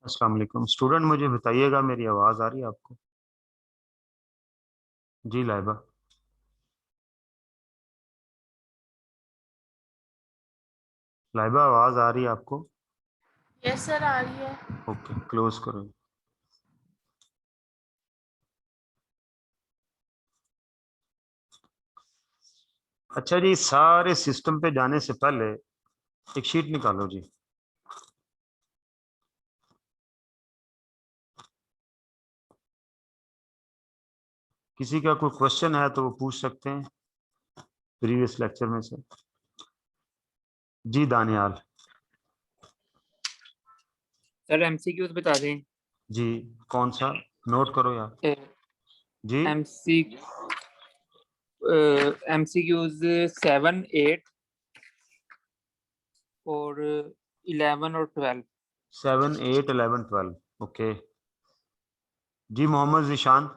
अस्सलाम वालेकुम स्टूडेंट, मुझे बताइएगा मेरी आवाज आ रही है आपको? जी लाइबा। लाइबा आवाज आ रही है आपको? यस सर, आ रही है। ओके, क्लोज करो। अच्छा जी, सारे सिस्टम पे जाने से पहले एक शीट निकालो जी। किसी का कोई क्वेश्चन है तो वो पूछ सकते हैं प्रीवियस लेक्चर में से। जी दानियाल। सर एमसीक्यूज बता दें। जी कौन सा? नोट करो यार। जी एमसीक्यूज 7, 8 और 11 और 12। 7, 8, 11, 12। ओके जी। मोहम्मद जिशान,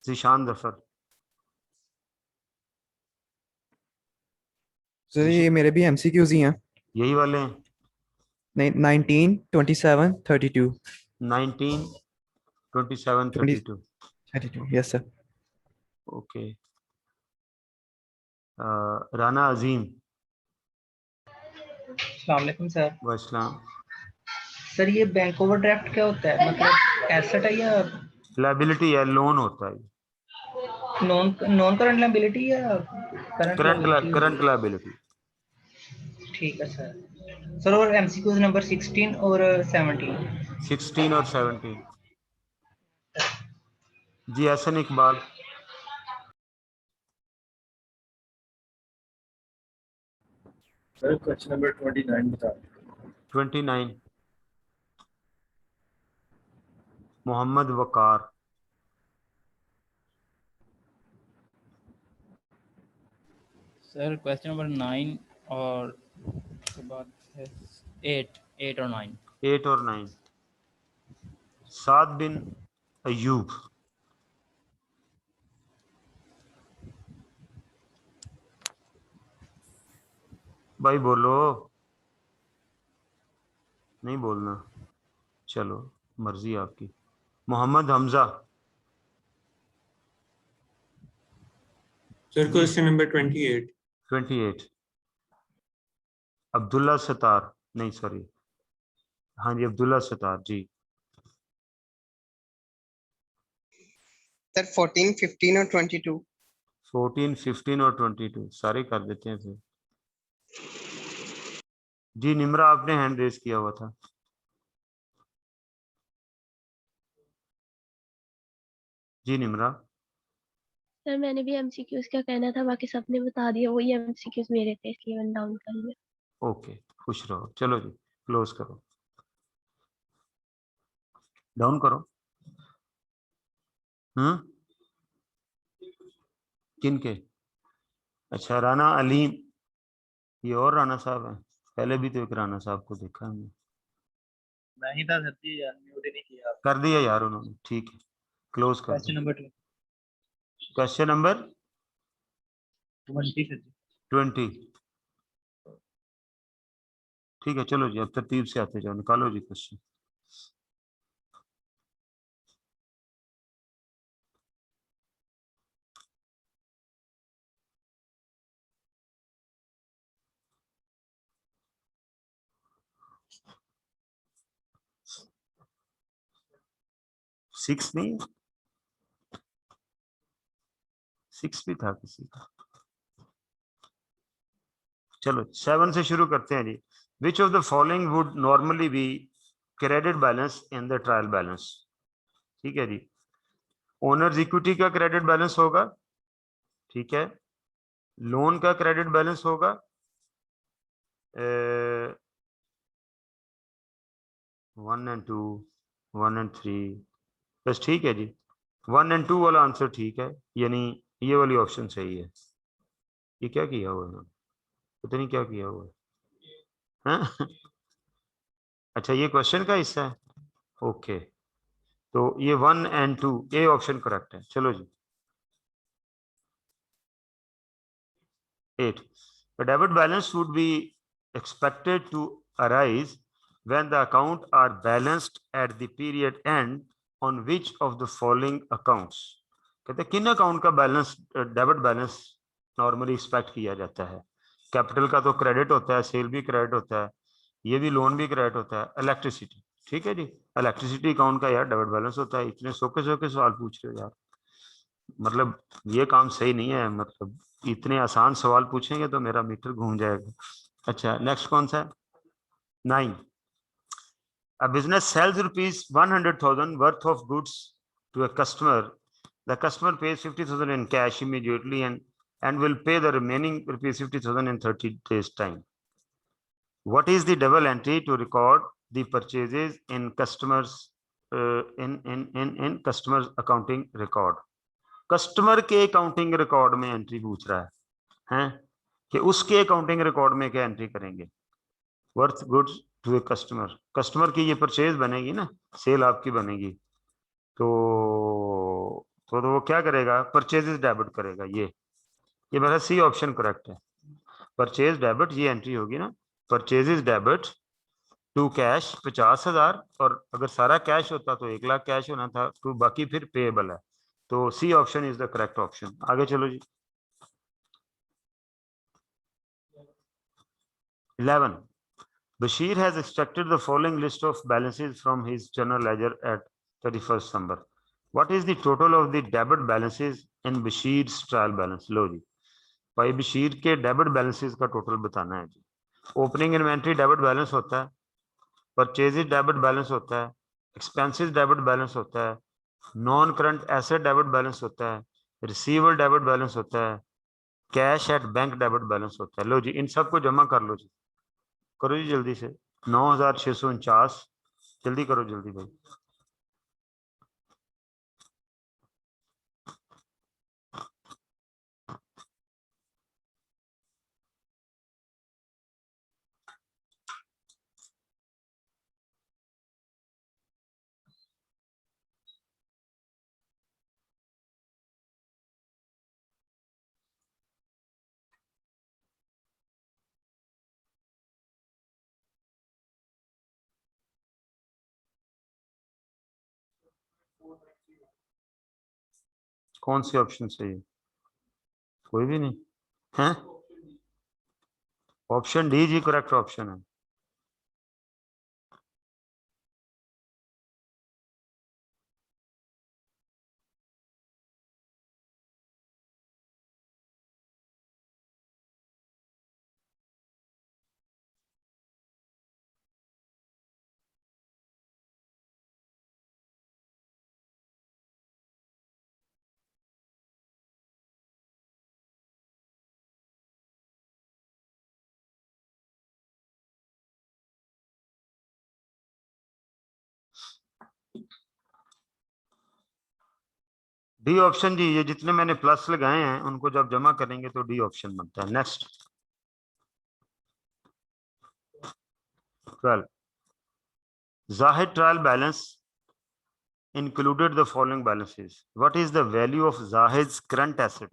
जिशान जफर। सर ये मेरे भी एमसीक्यूज ही हैं। यही वाले हैं? नहीं, 19, 27, 32। 19, 27, 32। 32, यस सर। ओके। राना अजीम। अस्सलाम वालेकुम सर। वस्सलाम। सर ये बैंक ओवरड्राफ्ट क्या होता है, मतलब एसेट है या लायबिलिटी है, लोन होता है। नॉन नॉन करंट लायबिलिटी या करंट लायबिलिटी? Current liability. ठीक है सर। सर और एमसीक्यूज नंबर 16 और 17। 16 और 17। जी Hasan Iqbal. Sir question number 29 बता दें। 29। Mohammad Waqar. Sir question number 9 और उसके बाद है 8 और 9। 8 और 9। साद बिन अयूब। भाई बोलो। नहीं बोलना, चलो मर्जी आपकी। Mohammad Hamza. Sir question number 28। 28। Abdullah Sattar, नहीं सॉरी, हाँ जी अब्दुल्ला सतार जी। सर 14, 15 और 22। 14, 15 और 22 सारे कर देते हैं फिर। जी निम्रा, आपने हैंड रेज किया हुआ था। जी निम्रा। सर मैंने भी एमसीक्यूज का कहना था, बाकी सबने बता दिया। वही एमसीक्यूज मेरे थे, इसलिए वन डाउन कर लिया। ओके खुश रहो। चलो जी क्लोज करो, डाउन करो। किन के? अच्छा राना अलीम। ये और राना साहब हैं? पहले भी तो एक राना साहब को देखा हमने। नहीं था सर जी, यार म्यूट ही नहीं किया। कर दिया यार उन्होंने, ठीक है क्लोज कर क्वेश्चन दो। नंबर 20। क्वेश्चन नंबर 20 सर जी। 20। ठीक है चलो जी, अब तरतीब से आते जाओ, निकालो जी क्वेश्चन। सिक्स नहीं, 6 भी था किसी का। चलो 7 से शुरू करते हैं जी। Which of the following would normally be credit balance in the trial balance? ठीक है जी। ओनर्स इक्विटी का क्रेडिट बैलेंस होगा, ठीक है। लोन का क्रेडिट बैलेंस होगा, 1 and 2, 1 and 3, बस ठीक है जी। 1 and 2 वाला आंसर ठीक है, यानी ये वाली ऑप्शन सही है। ये क्या किया हुआ है, पता नहीं क्या किया हुआ है, हाँ? अच्छा ये क्वेश्चन का हिस्सा है, ओके तो ये 1 and 2 ए ऑप्शन करेक्ट है। चलो जी 8 the debit balance would be expected to arise when the account are balanced at the period end on which of the following accounts कहते हैं किन अकाउंट का balance debit balance normally expect किया जाता है। Capital का तो क्रेडिट होता है, सेल भी क्रेडिट होता है, ये भी लोन भी क्रेडिट होता है, इलेक्ट्रिसिटी, ठीक है जी, इलेक्ट्रिसिटी अकाउंट का यार डेबिट बैलेंस होता है। इतने सोके सवाल पूछ रहे हो यार, मतलब ये काम सही नहीं है, मतलब इतने आसान सवाल पूछेंगे तो मेरा मीटर घूम जाएगा। अच्छा नेक्स्ट कौन सा है 9 A business sells rupees 100,000 worth of goods to a customer. The customer pays 50,000 in cash immediately and will pay the remaining rupees 50,000 in 30 days time. What is the double entry to record the purchases in customers in customers accounting record? Customer के accounting record में entry पूछ रहा है कि उसके accounting record में क्या entry करेंगे। Worth goods to a customer, customer की ये परचेज बनेगी ना, सेल आपकी बनेगी, तो वो क्या करेगा, परचेजेस डेबिट करेगा। ये मेरा सी ऑप्शन करेक्ट है, परचेज डेबिट, ये एंट्री होगी ना, परचेजेस डेबिट टू कैश 50,000, और अगर सारा कैश होता तो 1 लाख कैश होना था, तो बाकी फिर पेएबल है, तो C option is the correct option. आगे चलो जी 11 Bashir has extracted the following list of balances from his general ledger at 31st December. What is the total of the debit balances in Bashir's trial balance? लो जी भाई बशीर के debit balances का total बताना है जी। Opening inventory debit balance होता है, purchases debit balance होता है, expenses debit balance होता है, non current asset debit balance होता है, रिसीवेबल डेबिट बैलेंस होता है, cash at bank debit balance होता है। लो जी इन सबको जमा कर लो जी, करो जी जल्दी से 9,649, जल्दी करो जल्दी भाई। कौन सी ऑप्शन सही है, कोई भी नहीं है, option D G correct option है। डी ऑप्शन जी, ये जितने मैंने प्लस लगाए हैं उनको जब जमा करेंगे तो डी ऑप्शन बनता है। Next 12 Zahid trial balance included the following balances. What is the value of Zahid's current asset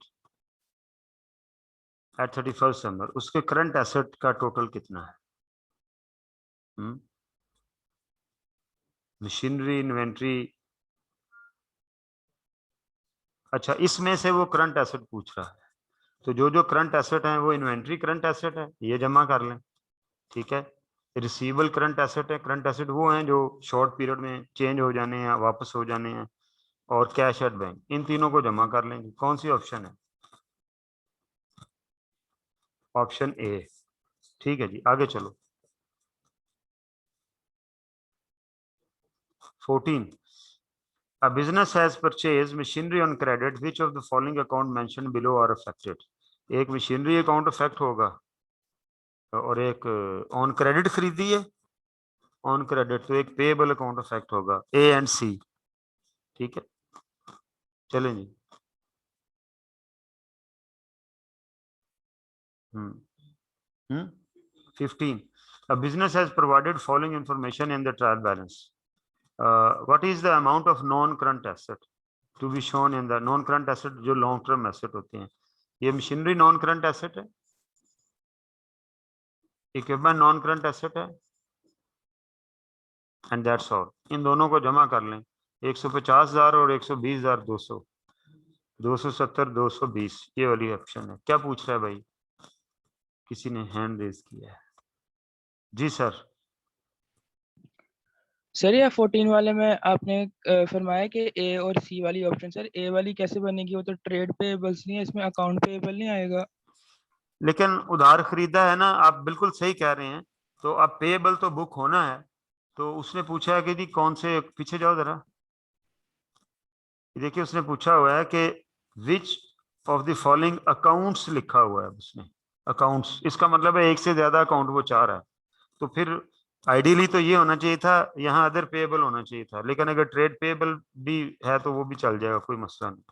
at 31st December? उसके करंट एसेट का टोटल कितना है? मशीनरी, इन्वेंट्री, अच्छा इसमें से वो करंट एसेट पूछ रहा है, तो जो करंट एसेट है वो इन्वेंट्री करंट एसेट है, ये जमा कर लें, ठीक है। रिसीवेबल करंट एसेट है, करंट एसेट वो हैं जो शॉर्ट पीरियड में चेंज हो जाने हैं, वापस हो जाने हैं, और कैश एट बैंक, इन तीनों को जमा कर लेंगे। कौन सी ऑप्शन है? ऑप्शन ए, ठीक है जी। आगे चलो 14 A business has purchased machinery on credit. Which of the following account mentioned below are affected? एक मशीनरी अकाउंट अफेक्ट होगा और एक ऑन क्रेडिट खरीदी है, ऑन क्रेडिट, तो एक पेएबल अकाउंट अफेक्ट होगा, ए एंड सी, ठीक है। चलें जी 15 A business has provided following information in the trial balance. What is the amount of non current asset to be shown in the non current asset, जो long term asset होते हैं, ये machinery non current asset है, equipment non current asset है, and that's all. इन दोनों को जमा कर लें, 150,000 और 120,000, 200, 270, 220, ये वाली ऑप्शन है। क्या पूछ रहा है भाई? किसी ने हैंड रेज किया है जी सर। सर ये 14 वाले में आपने फरमाया कि ए और सी वाली ऑप्शन, सर ए वाली कैसे बनेगी? वो तो ट्रेड पेएबल्स नहीं है, इसमें अकाउंट पेएबल नहीं आएगा। लेकिन उधार खरीदा है ना, आप बिल्कुल सही कह रहे हैं। तो अब पेएबल तो बुक होना है, तो उसने पूछा है कि जी कौन से, पीछे जाओ जरा, देखिए उसने पूछा हुआ है कि विच ऑफ द फॉलोइंग अकाउंट्स लिखा हुआ है उसने, अकाउंट्स, इसका मतलब है एक से ज्यादा अकाउंट वो चाह रहा है। तो फिर आइडियली तो ये होना चाहिए था, यहाँ अदर पेएबल होना चाहिए था, लेकिन अगर ट्रेड पेएबल भी है तो वो भी चल जाएगा, कोई मसला नहीं।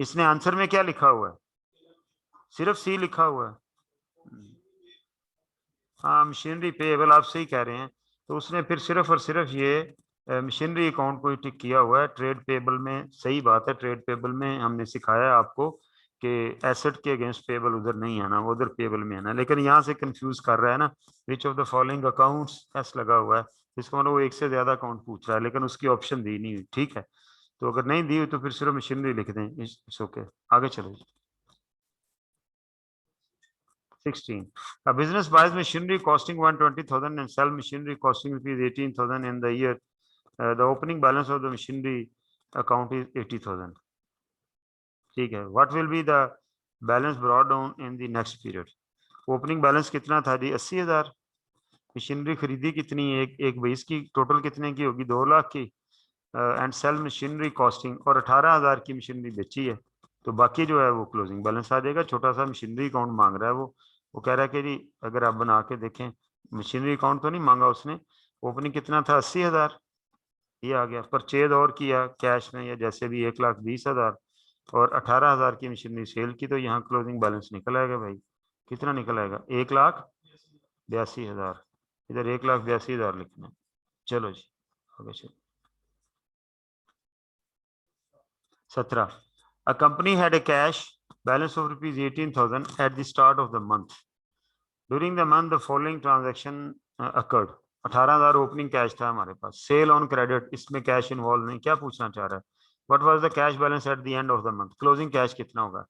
इसने आंसर में क्या लिखा हुआ है? सिर्फ सी लिखा हुआ है। हाँ, मशीनरी पेएबल, आप सही कह रहे हैं। तो उसने फिर सिर्फ और सिर्फ ये मशीनरी अकाउंट को ही टिक किया हुआ है। ट्रेड पेएबल में सही बात है, ट्रेड पेएबल में हमने सिखाया है आपको कि एसेट के अगेंस्ट पेएबल उधर नहीं आना, वो उधर पेएबल में आना। लेकिन यहाँ से कंफ्यूज कर रहा है ना, विच of the following accounts S लगा हुआ है, इसका मतलब वो एक से ज्यादा अकाउंट पूछ रहा है, लेकिन उसकी ऑप्शन दी नहीं हुई। ठीक है, तो अगर नहीं दी हुई तो फिर सिर्फ मशीनरी लिख दें, इट्स ओके। आगे चलो। 16. A business buys machinery costing 120,000 and sell machinery costing rupees 18,000 in the year. The opening balance of the machinery account is 80,000. ठीक है, what will be the balance brought down in the next period? Opening balance कितना था जी? 80,000। Machinery खरीदी कितनी है? एक भाई, इसकी टोटल कितने की होगी? 2 लाख की। एंड सेल मशीनरी कॉस्टिंग, और 18,000 की मशीनरी बेची है, तो बाकी जो है वो क्लोजिंग बैलेंस आ जाएगा। छोटा सा मशीनरी अकाउंट मांग रहा है वो कह रहा है कि जी अगर आप बना के देखें, मशीनरी अकाउंट तो नहीं मांगा उसने। ओपनिंग कितना था? 80,000, ये आ गया। परचेज और किया कैश में या जैसे भी 1,20,000, और 18,000 की मशीनरी सेल की, तो यहाँ क्लोजिंग बैलेंस निकल आएगा भाई। कितना निकल आएगा? 1,82,000। इधर 1,82,000 लिखना है। चलो जी आगे चलो। 17. A company had a cash balance of rupees 18,000 at the start of the month. During the month, the following transaction occurred. 18,000 opening cash था हमारे पास। सेल ऑन क्रेडिट, इसमें कैश इन्वॉल्व नहीं। क्या पूछना चाह रहा है? What was the cash balance at the end of the month? Closing cash कितना होगा?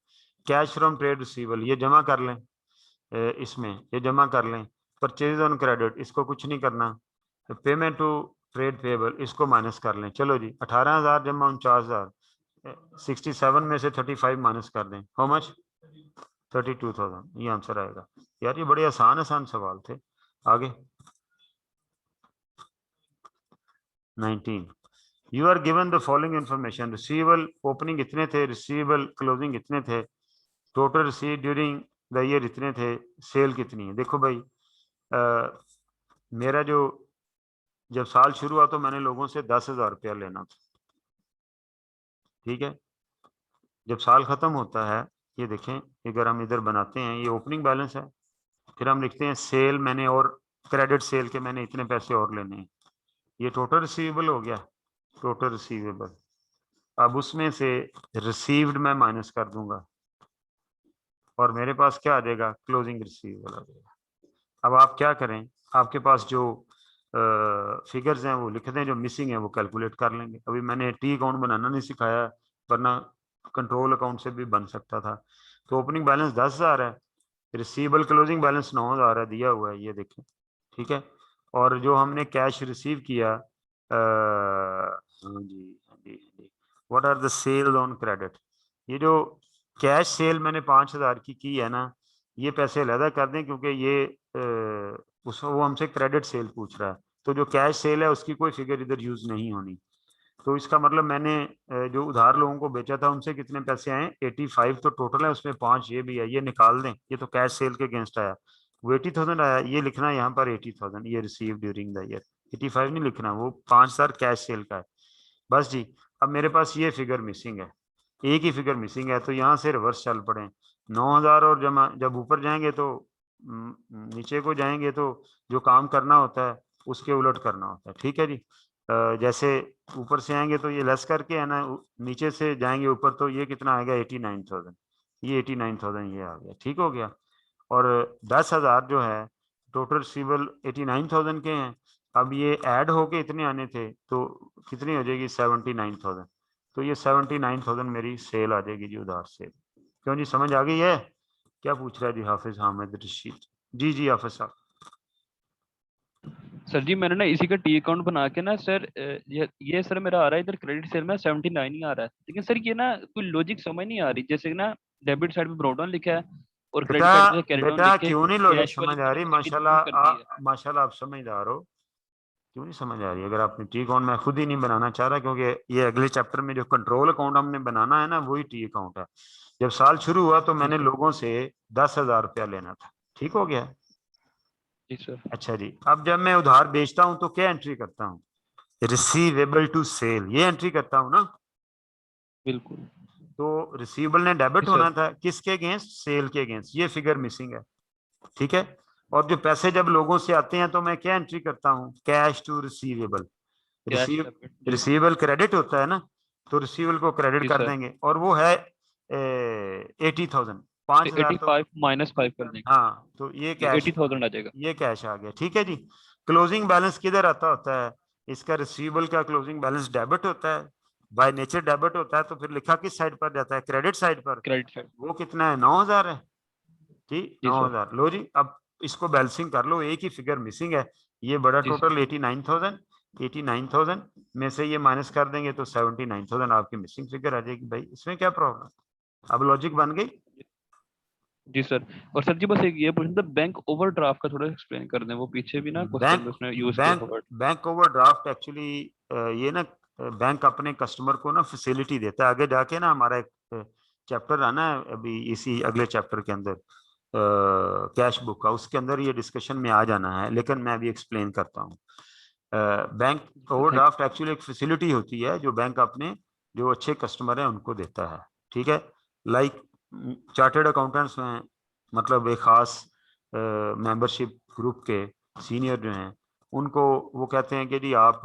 कैश फ्रॉम ट्रेड रिसीवेबल, ये जमा कर लें, इसमें ये जमा कर लें। परचेज ऑन क्रेडिट, इसको कुछ नहीं करना। पेमेंट टू ट्रेड पेएबल, इसको माइनस कर लें। चलो जी, 18,000 जमा 49,000, 67 में से 35 माइनस कर दें। How much? 32,000, ये आंसर आएगा। यार ये बड़े आसान सवाल थे। आगे 19. You are given the following information. Receivable opening इतने थे, रिसीवेबल क्लोजिंग इतने थे, total receive during the year इतने थे, सेल कितनी है? देखो भाई, मेरा जो जब साल शुरू हुआ तो मैंने लोगों से 10,000 रुपया लेना था। ठीक है, जब साल खत्म होता है, ये देखें, अगर हम इधर बनाते हैं, ये ओपनिंग बैलेंस है, फिर हम लिखते हैं सेल मैंने, और क्रेडिट सेल के मैंने इतने पैसे और लेने हैं, ये टोटल रिसीवेबल हो गया, टोटल रिसीवेबल। अब उसमें से रिसीव्ड मैं माइनस कर दूंगा और मेरे पास क्या आ जाएगा? क्लोजिंग रिसीवेबल आ जाएगा। अब आप क्या करें, आपके पास जो फिगर्स हैं वो लिख दें, जो मिसिंग है वो कैलकुलेट कर लेंगे। अभी मैंने टी अकाउंट बनाना नहीं सिखाया, वरना कंट्रोल अकाउंट से भी बन सकता था। तो ओपनिंग बैलेंस 10,000 है, रिसीवेबल क्लोजिंग बैलेंस 9,000 है, दिया हुआ है, ये देखें। ठीक है, और जो हमने कैश रिसीव किया, हाँ जी हाँ जी हाँ जी, what are the sale on credit, ये जो कैश सेल मैंने 5,000 की है ना, ये पैसे अलहदा कर दें, क्योंकि ये वो हमसे क्रेडिट सेल पूछ रहा है, तो जो कैश सेल है उसकी कोई फिगर इधर यूज नहीं होनी। तो इसका मतलब मैंने जो उधार लोगों को बेचा था उनसे कितने पैसे आए? 85 तो टोटल है, उसमें 5 ये भी है, ये निकाल दें, ये तो कैश सेल के अगेंस्ट आया, वो 80,000 आया, ये लिखना है यहाँ पर 80,000, ये रिसीव ड्यूरिंग द ईयर। 85 नहीं लिखना, वो 5,000 कैश सेल का है। बस जी, अब मेरे पास ये फिगर मिसिंग है, एक ही फिगर मिसिंग है, तो यहाँ से रिवर्स चल पड़े। 9,000 और जमा, जब ऊपर जाएंगे तो नीचे को जाएंगे, तो जो काम करना होता है उसके उलट करना होता है। ठीक है जी, जैसे ऊपर से आएंगे तो ये लेस करके है ना, नीचे से जाएंगे ऊपर तो ये कितना आएगा 89,000, ये 89,000 ये आ गया, ठीक हो गया। और 10,000 जो है टोटल रिसीवेबल 89,000 के हैं, अब ये ऐड होके इतने आने थे तो कितनी हो जाएगी 79,000, तो ये 79,000 मेरी सेल आ जाएगी जी, उधार सेल। क्यों जी, समझ आ गई है? क्या पूछ रहा है जी हाफिज हामिद रशीद? जी जी हाफिज साहब। सर जी मैंने ना इसी का टी अकाउंट बना के ना सर, ये सर मेरा आ रहा है इधर क्रेडिट सेल में 79 ही आ रहा है, लेकिन सर ये ना कोई लॉजिक समझ नहीं आ रही। जैसे ना डेबिट साइड पे ब्रॉड डाउन लिखा है और क्रेडिट बेटा साइड पे कैरी डाउन बेटा लिख के क्यों नहीं लॉजिक कैश वाली समझ आ रही? तरफ से डिस्काउंट कर दी है। माशाल्लाह आप समझदार हो। क्यों नहीं समझ आ रही? अगर आपने टी अकाउंट, मैं खुद ही नहीं बनाना चाह रहा, क्योंकि ये अगले चैप्टर में जो कंट्रोल अकाउंट हमने बनाना है ना, वही टी अकाउंट है। जब साल शुरू हुआ तो मैंने लोगों से 10,000 रुपया लेना था, ठीक हो गया। जी सर। अच्छा जी, अब जब मैं उधार बेचता हूं तो क्या एंट्री करता हूँ? रिसीवेबल टू सेल, ये एंट्री करता हूँ ना। बिल्कुल। तो रिसीवेबल ने डेबिट जी होना सर। था, किसके अगेंस्ट? सेल के अगेंस्ट। ये फिगर मिसिंग है, ठीक है। और जो पैसे जब लोगों से आते हैं तो मैं क्या एंट्री करता हूँ? Cash to receivable. Cash debit जी। रिसीवेबल क्रेडिट होता है ना, तो रिसीवेबल को क्रेडिट जी कर सर। देंगे, और वो है 80,000, 5,000 तो 85 माइनस 5 कर देंगे, हाँ, तो ये कैश, 80,000 आ जाएगा। ये कैश आ गया, ठीक है जी। क्लोजिंग बैलेंस किधर आता होता है? इसका रिसीवेबल का क्लोजिंग बैलेंस डेबिट होता है, बाय नेचर डेबिट होता है, तो फिर लिखा किस साइड पर जाता है? क्रेडिट साइड पर। Credit side. वो कितना है? 9,000 है, ठीक, जी सर। 9,000। लो जी, अब इसको बैलेंसिंग कर लो, एक ही फिगर मिसिंग है। ये बड़ा जी सर। टोटल 89,000 में से ये माइनस कर देंगे तो 79,000 आपकी मिसिंग फिगर आ जाएगी। भाई इसमें क्या प्रॉब्लम? अब लॉजिक बन गई। जी सर। और सर जी बस एक ये पूछना था, बैंक ओवरड्राफ्ट का थोड़ा एक्सप्लेन कर दें, वो पीछे भी ना क्वेश्चन बैंक में उसने यूज किया बैंक था वर्ड। बैंक ओवरड्राफ्ट एक्चुअली ये ना, बैंक अपने कस्टमर को ना फैसिलिटी देता है। आगे जाके ना हमारा एक चैप्टर आना है अभी इसी अगले चैप्टर के अंदर, कैश बुक का, उसके अंदर ये डिस्कशन में आ जाना है, लेकिन मैं अभी एक्सप्लेन करता हूँ। बैंक ओवरड्राफ्ट एक्चुअली एक फैसिलिटी होती है जो बैंक अपने जो अच्छे कस्टमर हैं उनको देता है, ठीक है। लाइक चार्टर्ड अकाउंटेंट्स में, मतलब एक खास मेंबरशिप ग्रुप के सीनियर जो हैं, उनको वो कहते हैं कि जी आप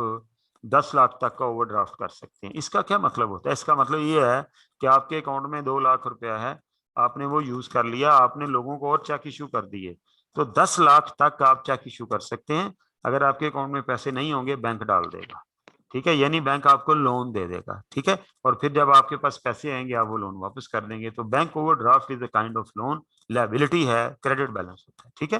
10 लाख तक का ओवरड्राफ्ट कर सकते हैं। इसका क्या मतलब होता है? इसका मतलब ये है कि आपके अकाउंट में 2 लाख रुपया है, आपने वो यूज कर लिया, आपने लोगों को और चेक इशू कर दिए, तो 10 लाख तक आप चेक इशू कर सकते हैं। अगर आपके अकाउंट में पैसे नहीं होंगे बैंक डाल देगा, ठीक है, यानी बैंक आपको लोन दे देगा, ठीक है। और फिर जब आपके पास पैसे आएंगे आप वो लोन वापस कर देंगे। तो bank overdraft is a kind of loan, liability है, क्रेडिट बैलेंस होता है, ठीक है।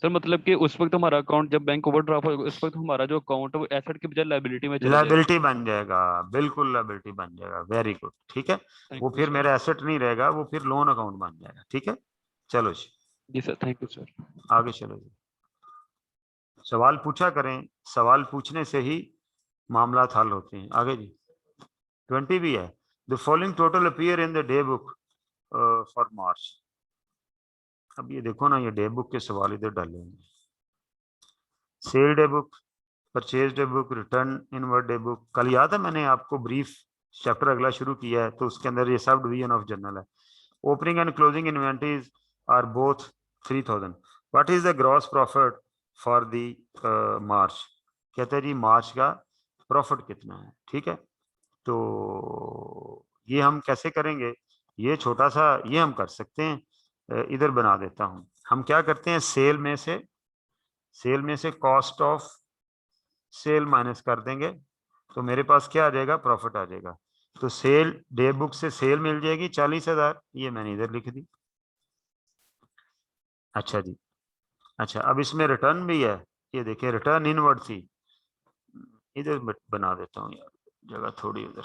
सर मतलब कि उस वक्त हमारा अकाउंट जब बैंक ओवरड्राफ्ट होगा उस वक्त हमारा जो अकाउंट है वो एसेट के बजाय लायबिलिटी में चला जाएगा। लायबिलिटी बन जाएगा, बिल्कुल लायबिलिटी बन जाएगा, वेरी गुड, ठीक है। थैंक वो यू फिर सर। मेरा एसेट नहीं रहेगा, वो फिर लोन अकाउंट बन जाएगा, ठीक है। चलो जी जी सर, थैंक यू सर। आगे चलो जी, सवाल पूछा करें, सवाल पूछने से ही मामला हल होते हैं। आगे जी 20 भी है। The following total appear in the day book for March. अब ये देखो ना, ये डे बुक के सवाल इधर डाले हैं। Sale day book, purchase day book, return inward day book. कल याद है मैंने आपको ब्रीफ चैप्टर अगला शुरू किया है, तो उसके अंदर ये सब डिवीजन ऑफ जर्नल है। Opening and closing inventories are both 3,000। What is the gross profit for the March? कहते हैं जी मार्च का प्रॉफिट कितना है, ठीक है। तो ये हम कैसे करेंगे? ये छोटा सा ये हम कर सकते हैं, इधर बना देता हूं। हम क्या करते हैं, सेल में से कॉस्ट ऑफ सेल माइनस कर देंगे, तो मेरे पास क्या आ जाएगा? प्रॉफिट आ जाएगा। तो सेल डे बुक से सेल मिल जाएगी 40,000, ये मैंने इधर लिख दी। अच्छा जी, अच्छा अब इसमें रिटर्न भी है, ये देखिए रिटर्न इनवर्ड थी, इधर बना देता हूँ यार, जगह थोड़ी उधर।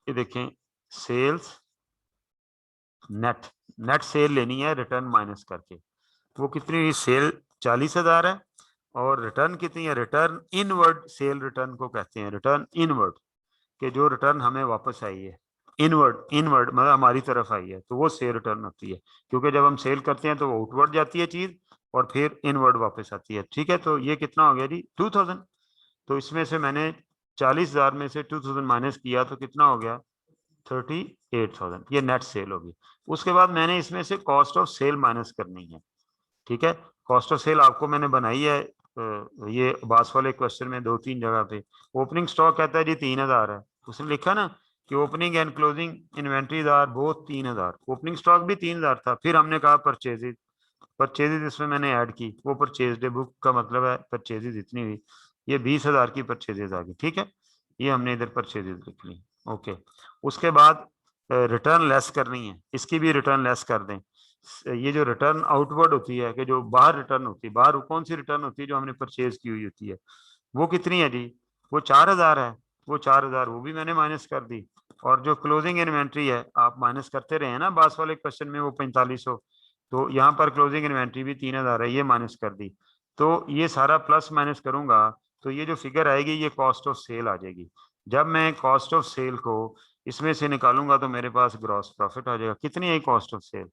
ये देखें, सेल्स नेट सेल लेनी है रिटर्न माइनस करके। वो कितनी हुई? सेल 40,000 है, और रिटर्न कितनी है? रिटर्न इनवर्ड सेल रिटर्न को कहते हैं, रिटर्न इनवर्ड, कि जो रिटर्न हमें वापस आई है। इनवर्ड मतलब हमारी तरफ आई है, तो वो सेल रिटर्न होती है। क्योंकि जब हम सेल करते हैं तो वो आउटवर्ड जाती है चीज, और फिर इनवर्ड वापस आती है, ठीक है। तो ये कितना हो गया जी? 2,000। तो इसमें से मैंने 40,000 में से 2,000 माइनस किया, तो कितना हो गया? 38,000। ये नेट सेल होगी। उसके बाद मैंने इसमें से कॉस्ट ऑफ सेल माइनस करनी है, ठीक है। कॉस्ट ऑफ सेल आपको मैंने बनाई है ये बास वाले क्वेश्चन में 2-3 जगह पे। ओपनिंग स्टॉक कहता है जी 3000 है, उसने लिखा ना कि opening and closing inventories are both 3000, opening stock भी 3000 था। फिर हमने कहा परचेजेज, परचेजेज इसमें मैंने ऐड की, वो परचेज डे बुक का मतलब है परचेजेज इतनी हुई, ये 20,000 की परचेजेज आ गई, ठीक है। ये हमने इधर परचेजेज लिख ली, ओके। उसके बाद रिटर्न लेस करनी है, इसकी भी रिटर्न लेस कर दें। ये जो रिटर्न आउटवर्ड होती है कि जो बाहर रिटर्न होती है, बाहर कौन सी रिटर्न होती है जो हमने परचेज की हुई होती है, वो कितनी है जी, वो 4000 है, वो 4000 वो भी मैंने माइनस कर दी। और जो क्लोजिंग इन्वेंट्री है आप माइनस करते रहे ना बास वाले क्वेश्चन में, वो 4500, तो यहाँ पर क्लोजिंग इन्वेंट्री भी 3000 है, ये माइनस कर दी। तो ये सारा प्लस माइनस करूंगा तो ये जो फिगर आएगी ये कॉस्ट ऑफ सेल आ जाएगी। जब मैं कॉस्ट ऑफ सेल को इसमें से निकालूंगा तो मेरे पास ग्रॉस प्रॉफिट आ जाएगा। कितनी है कॉस्ट ऑफ सेल,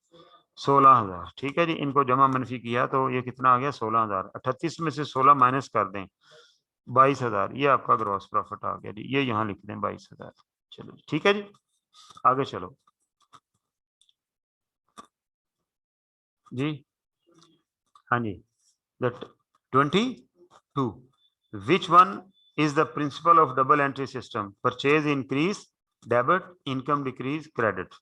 16,000, ठीक है जी। इनको जमा मनफी किया तो ये कितना आ गया 16,000, 38 में से 16 माइनस कर दें 22,000, ये आपका ग्रॉस प्रॉफिट आ गया जी, ये यहाँ लिख दें 22,000। चलो ठीक है जी, आगे चलो जी। हाँ जी, the 22, which one is the principle of double entry system? Purchase increase debit, income decrease credit,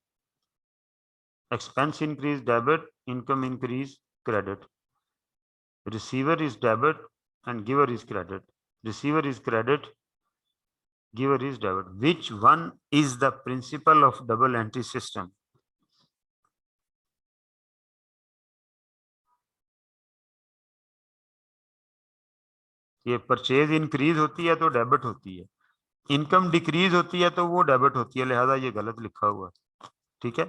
expense increase debit, income increase credit, receiver is debit and giver is credit, receiver is credit, giver is debit. Which one is the principle of double entry system? ये purchase increase होती है तो debit होती है, income decrease होती है तो वो डेबिट होती है, लिहाजा ये गलत लिखा हुआ है, ठीक है।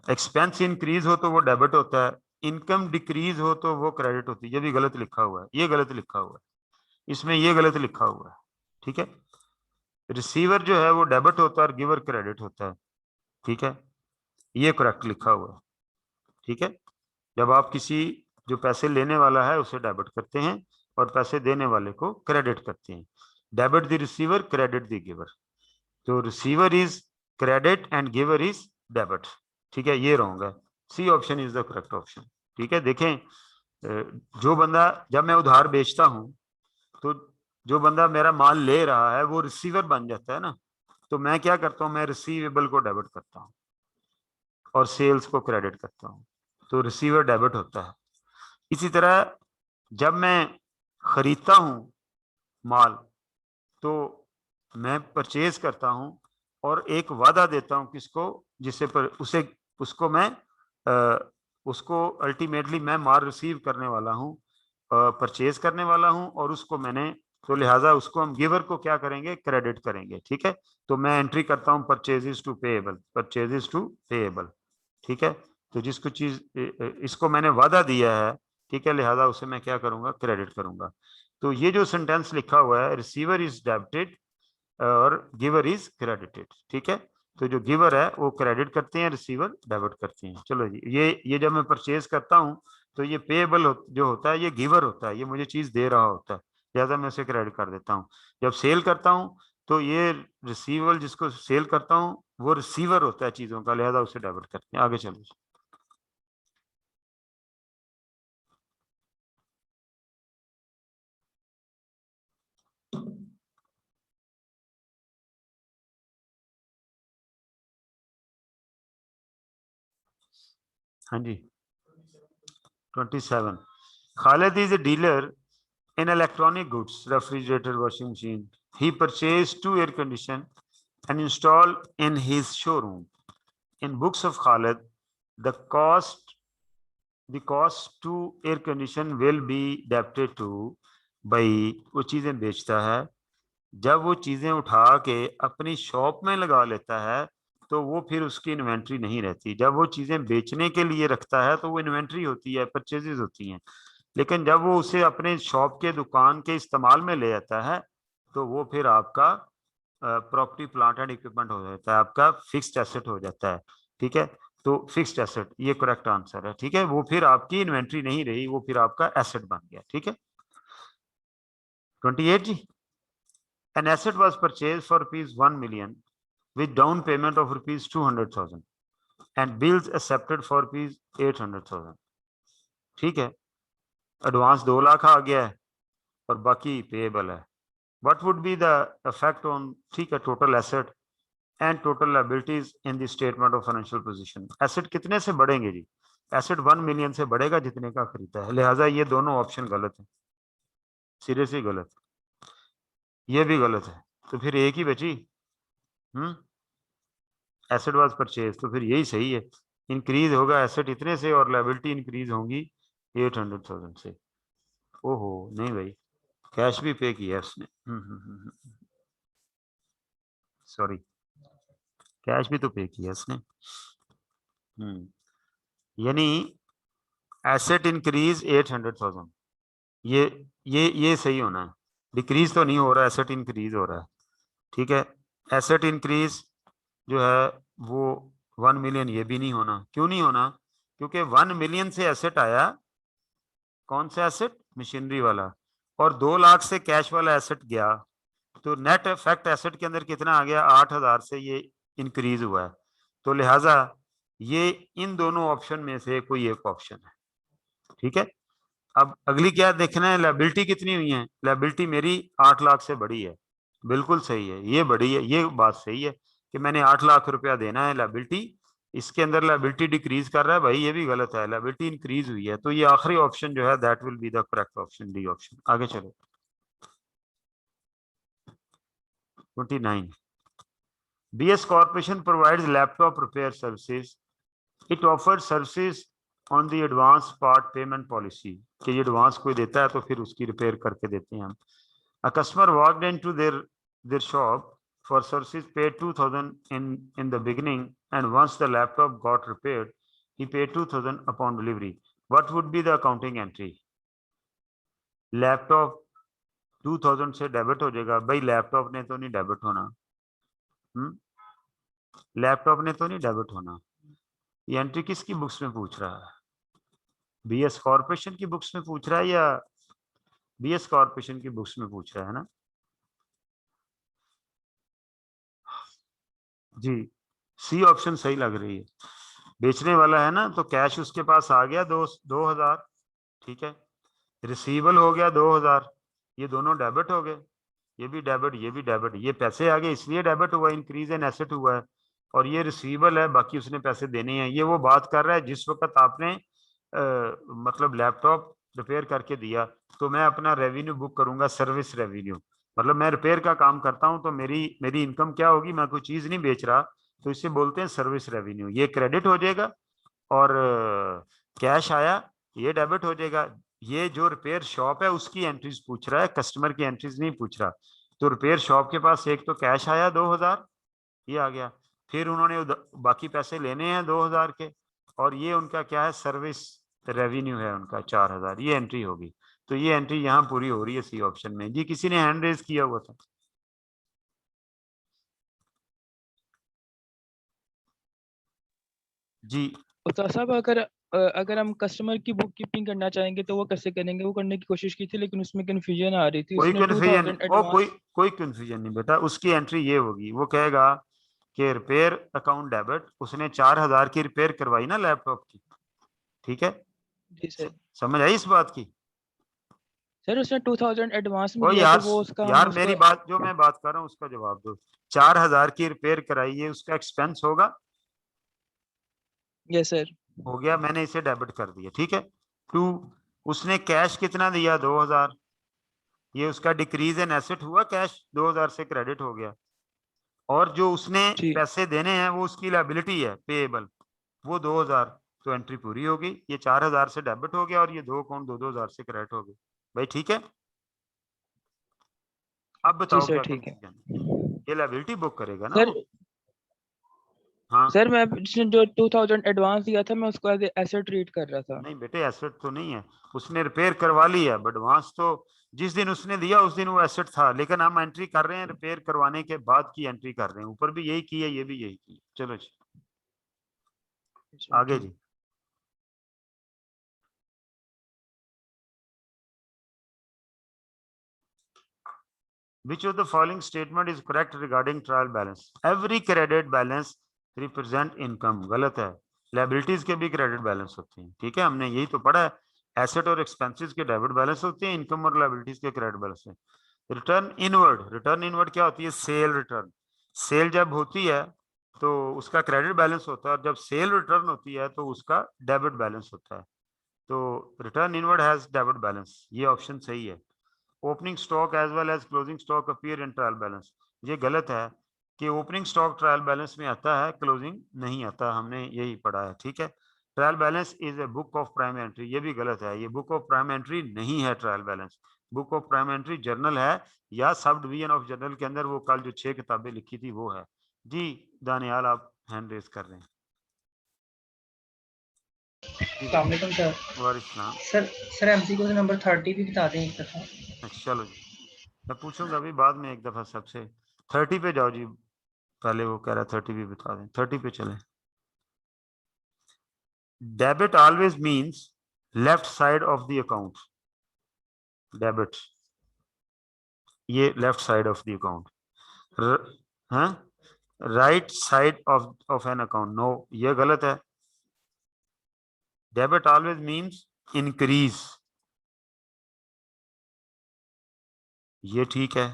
एक्सपेंस इंक्रीज हो तो वो डेबिट होता है, इनकम डिक्रीज हो तो वो क्रेडिट होती है, ये भी गलत लिखा हुआ है, ये गलत लिखा हुआ है, इसमें ये गलत लिखा हुआ है, ठीक है। रिसीवर जो है वो डेबिट होता है और गिवर क्रेडिट होता है, ठीक है, ये करेक्ट लिखा हुआ है, ठीक है। जब आप किसी जो पैसे लेने वाला है उसे डेबिट करते हैं और पैसे देने वाले को क्रेडिट करते हैं, debit the receiver credit the giver, तो receiver is credit and giver is debit, ठीक है, ये रॉन्ग है, C option is the correct option, ठीक है। देखें जो बंदा, जब मैं उधार बेचता हूं तो जो बंदा मेरा माल ले रहा है वो रिसीवर बन जाता है ना, तो मैं क्या करता हूं, मैं रिसीवेबल को डेबिट करता हूं और सेल्स को क्रेडिट करता हूं, तो रिसीवर डेबिट होता है। इसी तरह जब मैं खरीदता हूं माल तो मैं परचेज करता हूं और एक वादा देता हूं किसको, जिससे पर उसे उसको मैं उसको अल्टीमेटली मैं माल रिसीव करने वाला हूं, परचेज करने वाला हूं और उसको मैंने, तो लिहाजा उसको हम गिवर को क्या करेंगे, क्रेडिट करेंगे, ठीक है। तो मैं एंट्री करता हूं purchases to payable, purchases to payable, ठीक है। तो जिसको चीज इसको मैंने वादा दिया है, ठीक है, लिहाजा उसे मैं क्या करूंगा, क्रेडिट करूंगा। तो ये जो सेंटेंस लिखा हुआ है रिसीवर इज डेबिटेड और गिवर इज क्रेडिटेड, ठीक है। तो जो गिवर है वो क्रेडिट करते हैं, रिसीवर डेबिट करते हैं। चलो जी, ये जब मैं परचेज करता हूँ तो ये पेएबल जो होता है ये गिवर होता है, ये मुझे चीज दे रहा होता है, लिहाजा मैं उसे क्रेडिट कर देता हूँ। जब सेल करता हूँ तो ये रिसीवेबल जिसको सेल करता हूँ वो रिसीवर होता है चीजों का, लिहाजा उसे डेबिट करते हैं। आगे चलो। हाँ जी, 27, Khalid is a dealer in electronic goods, refrigerator, washing machine. He purchased 2 air condition and installed in his showroom. In books of Khalid, the cost to air condition will be debited to by, वो चीजें बेचता है, जब वो चीजें उठा के अपनी शॉप में लगा लेता है तो वो फिर उसकी इन्वेंट्री नहीं रहती, जब वो चीजें बेचने के लिए रखता है तो वो इन्वेंट्री होती है, परचेजेस होती हैं, लेकिन जब वो उसे अपने शॉप के दुकान के इस्तेमाल में ले जाता है तो वो फिर आपका प्रॉपर्टी प्लांट एंड इक्विपमेंट हो जाता है, आपका फिक्स्ड एसेट हो जाता है, ठीक है। तो फिक्स्ड एसेट ये करेक्ट आंसर है, ठीक है, वो फिर आपकी इन्वेंट्री नहीं रही, वो फिर आपका एसेट बन गया, ठीक है। 28 जी, an asset was purchased for ₹1 million with down payment of ₹200,000. And bills accepted for rupees 800,000। ठीक है, एडवांस 2 लाख आ गया है और बाकी पेएबल है। What would be the effect on, ठीक है, total asset and total liabilities in the statement of financial position. Asset कितने से बढ़ेंगे जी? एसेट 1 मिलियन से बढ़ेगा जितने का खरीदा है, लिहाजा ये दोनों ऑप्शन गलत है, सिरे से गलत, ये भी गलत है। तो फिर एक ही बची, एसेट वाज परचेज, तो फिर यही सही है। इंक्रीज होगा एसेट इतने से और लायबिलिटी इंक्रीज होंगी 800,000 से। ओहो नहीं भाई, कैश भी पे किया उसने, सॉरी, कैश भी तो पे किया उसने। यानी एसेट इंक्रीज 800,000, ये सही होना है, डिक्रीज तो नहीं हो रहा, एसेट इंक्रीज हो रहा है। ठीक है, एसेट इंक्रीज जो है वो 1 मिलियन, ये भी नहीं होना। क्यों नहीं होना? क्योंकि 1 मिलियन से एसेट आया, कौन सा एसेट? मशीनरी वाला, और 2 लाख से कैश वाला एसेट गया, तो नेट इफेक्ट एसेट के अंदर कितना आ गया? 8,000 से ये इंक्रीज हुआ है। तो लिहाजा ये इन दोनों ऑप्शन में से कोई एक ऑप्शन है। ठीक है, अब अगली क्या देखना है? लायबिलिटी कितनी हुई है? लायबिलिटी मेरी 8 लाख से बड़ी है, बिल्कुल सही है, ये बड़ी है, ये बात सही है कि मैंने 8 लाख रुपया देना है लायबिलिटी, इसके अंदर लायबिलिटी डिक्रीज कर रहा है, भाई ये भी गलत है, लायबिलिटी इंक्रीज हुई है। तो ये आखिरी ऑप्शन जो है that will be the correct option, D option. आगे चलो 29, BS Corporation provides laptop repair services. It offers services on the advance part payment policy, कि ये एडवांस कोई देता है तो फिर उसकी रिपेयर करके देते हैं हम। A customer walked into their shop for services, paid 2,000 in the beginning, and once the laptop got repaired, he paid 2,000 upon delivery. What would be the accounting entry? Laptop 2000 से डेबिट हो जाएगा, भाई laptop ने तो नहीं debit होना, laptop ने तो नहीं डेबिट होना। ये एंट्री किसकी बुक्स में पूछ रहा है? BS कॉर्पोरेशन की बुक्स में पूछ रहा है या BS कॉर्पोरेशन की बुक्स में पूछ रहा है ना? जी, सी ऑप्शन सही लग रही है। बेचने वाला है ना, तो कैश उसके पास आ गया 2,000, ठीक है, रिसीवेबल हो गया 2,000, ये दोनों डेबिट हो गए, ये भी डेबिट, ये भी डेबिट, ये पैसे आ गए इसलिए डेबिट हुआ, इंक्रीज इन एसेट हुआ है, और ये रिसीवेबल है, बाकी उसने पैसे देने हैं। ये वो बात कर रहा है जिस वक्त आपने मतलब लैपटॉप रिपेयर करके दिया, तो मैं अपना रेवेन्यू बुक करूंगा, सर्विस रेवेन्यू, मतलब मैं रिपेयर का काम करता हूं तो मेरी इनकम क्या होगी? मैं कोई चीज नहीं बेच रहा, तो इसे बोलते हैं सर्विस रेवेन्यू। ये क्रेडिट हो जाएगा और कैश आया, ये डेबिट हो जाएगा। ये जो रिपेयर शॉप है उसकी एंट्रीज पूछ रहा है, कस्टमर की एंट्रीज नहीं पूछ रहा। तो रिपेयर शॉप के पास एक तो कैश आया 2,000, ये आ गया, फिर उन्होंने बाकी पैसे लेने हैं 2,000 के, और ये उनका क्या है? सर्विस रेवेन्यू है उनका 4,000, ये एंट्री होगी। तो ये एंट्री यहाँ पूरी हो रही है सी ऑप्शन में। जी किसी ने हैंड रेज किया हुआ था? जी उस्ताद साहब, अगर हम कस्टमर की बुक कीपिंग करना चाहेंगे तो वो कैसे करेंगे? वो करने की कोशिश की थी लेकिन उसमें कंफ्यूजन आ रही थी। कोई उसने कंफ्यूजन 2000 एडवांस, कोई कंफ्यूजन नहीं बेटा, उसकी एंट्री ये होगी, वो कहेगा कि रिपेयर अकाउंट डेबिट, उसने 4,000 की रिपेयर करवाई ना लैपटॉप की, ठीक है, जी सर। समझ आई इस बात की? सर उसने 2000 एडवांस में ओ दिया यार, तो वो उसका यार मेरी बात, जो मैं बात कर रहा हूँ उसका जवाब दो। 4,000 की रिपेयर कराई है, उसका एक्सपेंस होगा? Yes sir. हो गया, मैंने इसे डेबिट कर दिया, ठीक है। 2, उसने कैश कितना दिया? 2,000, ये उसका डिक्रीज इन एसेट हुआ, कैश 2,000 से क्रेडिट हो गया, और जो उसने पैसे देने हैं वो उसकी लायबिलिटी है पेएबल, वो 2,000, तो एंट्री पूरी होगी। ये 4,000 से डेबिट हो गया और ये 2 अकाउंट 2,000 से क्रेडिट हो गए। भाई ठीक है, अब बताओ क्या कंफ्यूजन? ये लायबिलिटी बुक करेगा ना सर। वो? हाँ सर मैं जिसने जो 2000 एडवांस दिया था मैं उसको एसेट ट्रीट कर रहा था। नहीं बेटे, एसेट तो नहीं है, उसने रिपेयर करवा ली है, एडवांस तो जिस दिन उसने दिया उस दिन वो एसेट था, लेकिन हम एंट्री कर रहे हैं रिपेयर करवाने के बाद की एंट्री कर रहे हैं। ऊपर भी यही की है, ये भी यही की। चलो जी आगे जी। Which of the following statement is correct regarding trial balance? Every credit balance represent income. गलत है, लायबिलिटीज के भी क्रेडिट बैलेंस होते हैं, ठीक है, हमने यही तो पढ़ा है। एसेट और एक्सपेंसेस के डेबिट बैलेंस होते हैं, इनकम और लायबिलिटीज के क्रेडिट बैलेंस है। रिटर्न इनवर्ड क्या होती है? Cell return. सेल जब होती है तो उसका क्रेडिट बैलेंस होता है, और जब सेल रिटर्न होती है तो उसका डेबिट बैलेंस होता है। तो return inward has debit balance, ये ऑप्शन सही है। Opening stock as well as closing stock appear in trial balance, ये गलत है कि ओपनिंग स्टॉक ट्रायल बैलेंस में आता है, क्लोजिंग नहीं आता, हमने यही पढ़ा है, ठीक है। Trial balance is a book of prime entry, ये भी गलत है, ये बुक ऑफ प्राइम एंट्री नहीं है trial balance. Book of prime entry journal है, या सब डिवीजन ऑफ जर्नल के अंदर वो कल जो 6 किताबें लिखी थी वो है। जी दानियाल, आप हैंड रेज कर रहे हैं। अस्सलाम वालेकुम सर। वालेकुम सर एमसीक्यू नंबर 30 भी बता दें एक दफा। सलाम। चलो जी, मैं पूछूंगा अभी बाद में एक दफा सबसे। 30 पे जाओ जी, पहले वो कह रहा 30 भी बता दें, 30 पे चले। Debit always means left side of the account. Debit, ये left side of the account. हाँ, right side of an account, no, ये गलत है। डेबिट ऑलवेज मीन्स इंक्रीज, ये ठीक है।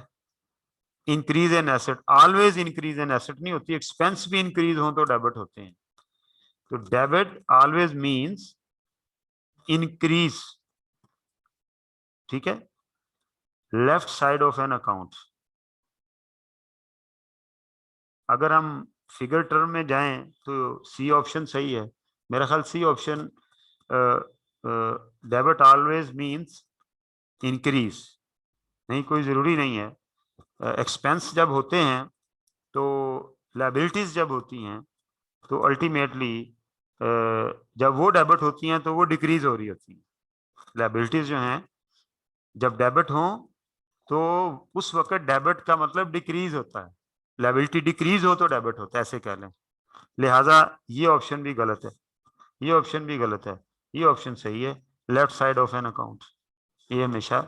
Increase in asset, always increase in asset नहीं होती, एक्सपेंस भी इंक्रीज हो तो डेबिट होते हैं। तो डेबिट ऑलवेज मीन्स इंक्रीज, ठीक है, left side of an account. अगर हम फिगर टर्म में जाएं तो सी ऑप्शन सही है मेरा ख्याल। C option, debit always means increase, नहीं, कोई जरूरी नहीं है। एक्सपेंस जब होते हैं तो लायबिलिटीज जब होती हैं तो अल्टीमेटली जब वो डेबिट होती हैं तो वो डिक्रीज हो रही होती हैं। लायबिलिटीज जो हैं जब डेबिट हों तो उस वक्त डेबिट का मतलब डिक्रीज होता है, लायबिलिटी डिक्रीज हो तो डेबिट होता है, ऐसे कह लें। लिहाजा ये ऑप्शन भी गलत है, ये ऑप्शन भी गलत है, ये ऑप्शन सही है, left side of an account. ये हमेशा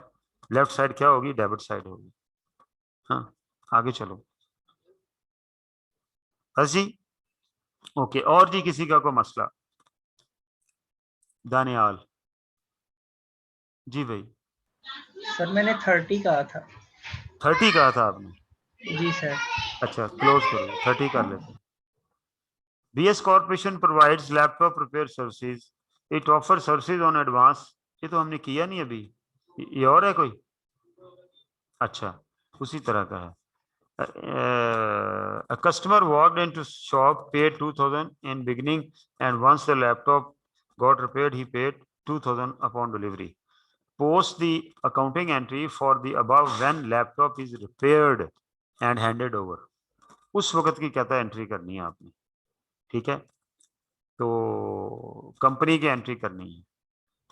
लेफ्ट साइड क्या होगी? डेबिट साइड होगी। हाँ, आगे चलो बस जी। ओके, और जी किसी का कोई मसला? दानियाल जी भाई। सर मैंने 30 कहा था। 30 कहा था आपने? जी सर। अच्छा, क्लोज करो, 30 कर लेते हैं। BS Corporation provides laptop repair services. It offers services on advance. ये तो हमने किया नहीं अभी, ये और है कोई? अच्छा, उसी तरह का है। A customer walked into shop, paid 2000 in beginning, and once the laptop got repaired, he paid 2000 upon delivery. Post the accounting entry for the above when laptop is repaired and handed over. उस वक्त की कहता है entry करनी है आपने, ठीक है। तो कंपनी की एंट्री करनी है।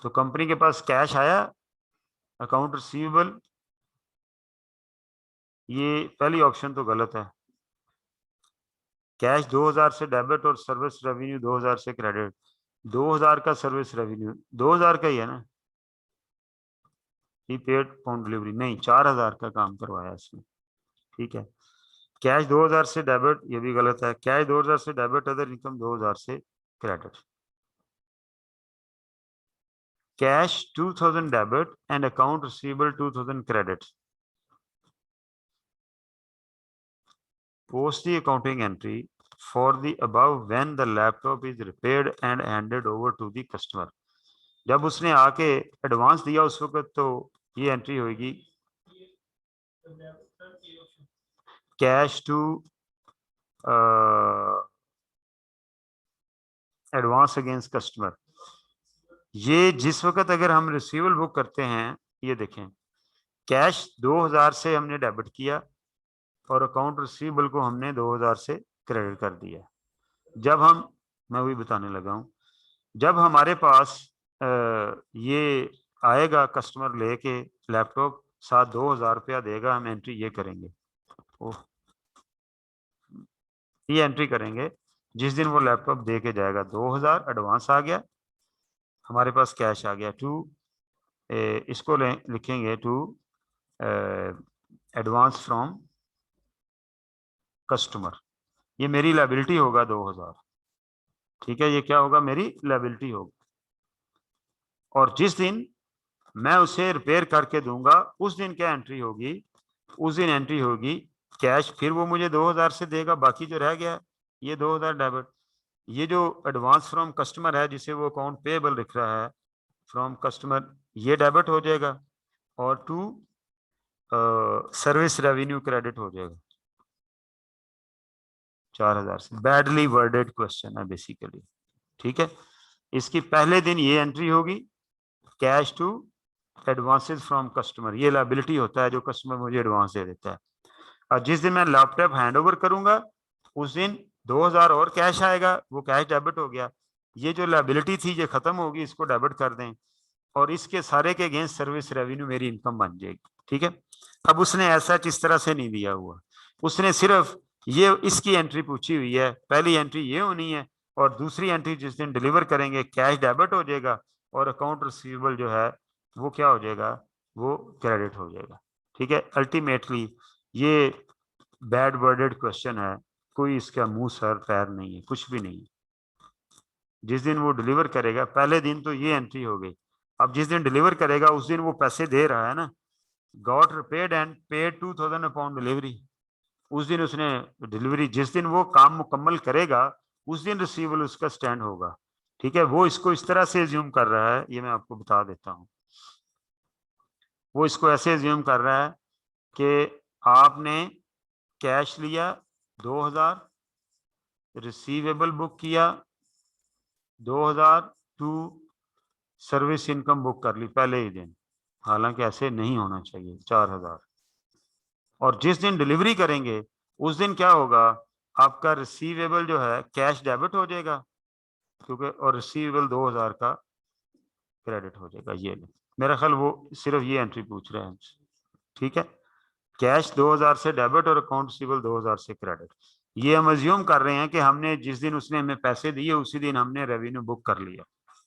तो कंपनी के पास कैश आया, अकाउंट रिसीवेबल, ये पहली ऑप्शन तो गलत है। कैश 2000 से डेबिट और सर्विस रेवेन्यू 2000 से क्रेडिट। 2000 का सर्विस रेवेन्यू 2000 का ही है ना, ही पेड ऑन डिलीवरी, नहीं 4000 का काम करवाया इसमें, ठीक है। कैश 2000 से डेबिट, ये भी गलत है। कैश 2000 से डेबिट, अदर इनकम 2000 से credit. Cash 2000 debit and account receivable 2000 credit. Post the accounting entry for the above when the laptop is repaired and handed over to the customer. जब उसने आके एडवांस दिया उस वक्त तो ये एंट्री होगी। Cash to advance against customer, ये जिस वक्त अगर हम रिसीवेबल बुक करते हैं, ये देखें कैश 2000 से हमने डेबिट किया और अकाउंट रिसीवेबल को हमने 2000 से क्रेडिट कर दिया। जब हम, मैं वही बताने लगा हूं, जब हमारे पास ये आएगा कस्टमर लेके लैपटॉप, साथ 2000 रुपया देगा, हम एंट्री ये करेंगे, ओह, ये एंट्री करेंगे जिस दिन वो लैपटॉप दे के जाएगा। 2000 एडवांस आ गया, हमारे पास कैश आ गया। टू इसको लिखेंगे टू एडवांस फ्रॉम कस्टमर, ये मेरी लायबिलिटी होगा 2000, ठीक है, ये क्या होगा, मेरी लायबिलिटी होगी। और जिस दिन मैं उसे रिपेयर करके दूंगा उस दिन क्या एंट्री होगी, उस दिन एंट्री होगी कैश, फिर वो मुझे 2000 से देगा, बाकी जो रह गया ये 2000 डेबिट। ये जो एडवांस फ्रॉम कस्टमर है जिसे वो अकाउंट पेएबल लिख रहा है फ्रॉम कस्टमर, ये डेबिट हो जाएगा और टू सर्विस रेवेन्यू क्रेडिट हो जाएगा 4000 से। बैडली वर्डेड क्वेश्चन है बेसिकली, ठीक है। इसकी पहले दिन ये एंट्री होगी, cash to advances from customer, ये लायबिलिटी होता है जो कस्टमर मुझे एडवांस दे देता है। और जिस दिन मैं लैपटॉप हैंड ओवर करूंगा उस दिन 2000 और कैश आएगा, वो कैश डेबिट हो गया। ये जो लायबिलिटी थी ये खत्म होगी, इसको डेबिट कर दें और इसके सारे के अगेंस्ट सर्विस रेवेन्यू मेरी इनकम बन जाएगी, ठीक है। अब उसने ऐसा इस तरह से नहीं दिया हुआ, उसने सिर्फ ये इसकी एंट्री पूछी हुई है, पहली एंट्री ये होनी है और दूसरी एंट्री जिस दिन डिलीवर करेंगे कैश डेबिट हो जाएगा और अकाउंट रिसीवेबल जो है वो क्या हो जाएगा, वो क्रेडिट हो जाएगा, ठीक है। अल्टीमेटली ये बैड वर्डेड क्वेश्चन है, कोई इसका मुंह सर पैर नहीं है, कुछ भी नहीं है। जिस दिन वो डिलीवर करेगा, पहले दिन तो ये एंट्री हो गई, अब जिस दिन डिलीवर करेगा उस दिन वो पैसे दे रहा है ना, got repaid and paid 2000 upon delivery, उस दिन उसने डिलीवरी, जिस दिन वो काम मुकम्मल करेगा उस दिन रिसीवेबल उसका स्टैंड होगा, ठीक है। वो इसको इस तरह से एज्यूम कर रहा है, ये मैं आपको बता देता हूँ। वो इसको ऐसे एज्यूम कर रहा है कि आपने कैश लिया 2000, रिसीवेबल बुक किया 2000, टू सर्विस इनकम बुक कर ली पहले ही दिन, हालांकि ऐसे नहीं होना चाहिए, 4000। और जिस दिन डिलीवरी करेंगे उस दिन क्या होगा, आपका रिसीवेबल जो है कैश डेबिट हो जाएगा क्योंकि, और रिसीवेबल 2000 का क्रेडिट हो जाएगा। ये ले, मेरा ख्याल वो सिर्फ ये एंट्री पूछ रहे हैं, ठीक है। कैश 2000 से डेबिट और अकाउंट रिसीवेबल 2000 से क्रेडिट। ये हम अज्यूम कर रहे हैं कि हमने जिस दिन उसने हमें पैसे दिए उसी दिन हमने रेवेन्यू बुक कर लिया,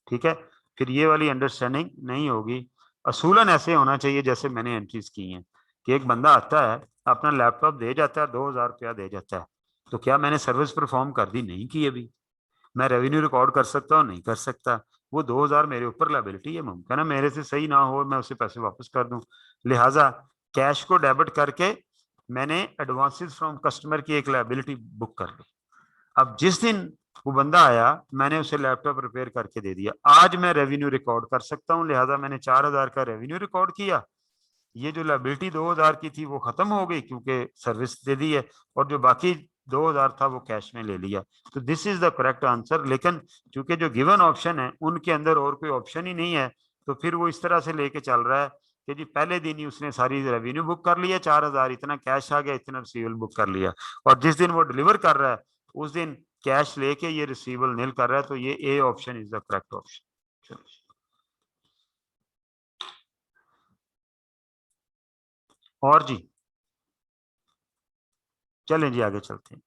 ठीक है। फिर ये वाली अंडरस्टैंडिंग नहीं होगी। असूलन ऐसे होना चाहिए जैसे मैंने एंट्रीज की हैं कि एक बंदा आता है अपना लैपटॉप दे जाता है, 2000 रुपया दे जाता है, तो क्या मैंने सर्विस परफॉर्म कर दी? नहीं की अभी। मैं रेवेन्यू रिकॉर्ड कर सकता हूँ? नहीं कर सकता। वो 2000 मेरे ऊपर लायबिलिटी है, मुमकिन है मेरे से सही ना हो, मैं उसे पैसे वापस कर दूं। लिहाजा कैश को डेबिट करके मैंने एडवांसेस फ्रॉम कस्टमर की एक लायबिलिटी बुक कर ली। अब जिस दिन वो बंदा आया मैंने उसे लैपटॉप रिपेयर करके दे दिया, आज मैं रेवेन्यू रिकॉर्ड कर सकता हूँ, लिहाजा मैंने 4000 का रेवेन्यू रिकॉर्ड किया। ये जो लायबिलिटी 2000 की थी वो खत्म हो गई क्योंकि सर्विस दे दी है, और जो बाकी 2000 था वो कैश में ले लिया। तो this is the correct answer. लेकिन क्योंकि जो गिवन ऑप्शन है उनके अंदर और कोई ऑप्शन ही नहीं है, तो फिर वो इस तरह से लेके चल रहा है कि जी पहले दिन ही उसने सारी रेवेन्यू बुक कर लिया 4000, इतना कैश आ गया, इतना रिसीवेबल बुक कर लिया, और जिस दिन वो डिलीवर कर रहा है उस दिन कैश लेके ये रिसीवेबल नील कर रहा है। तो ये A option is the correct option. और जी चलें जी आगे चलते हैं।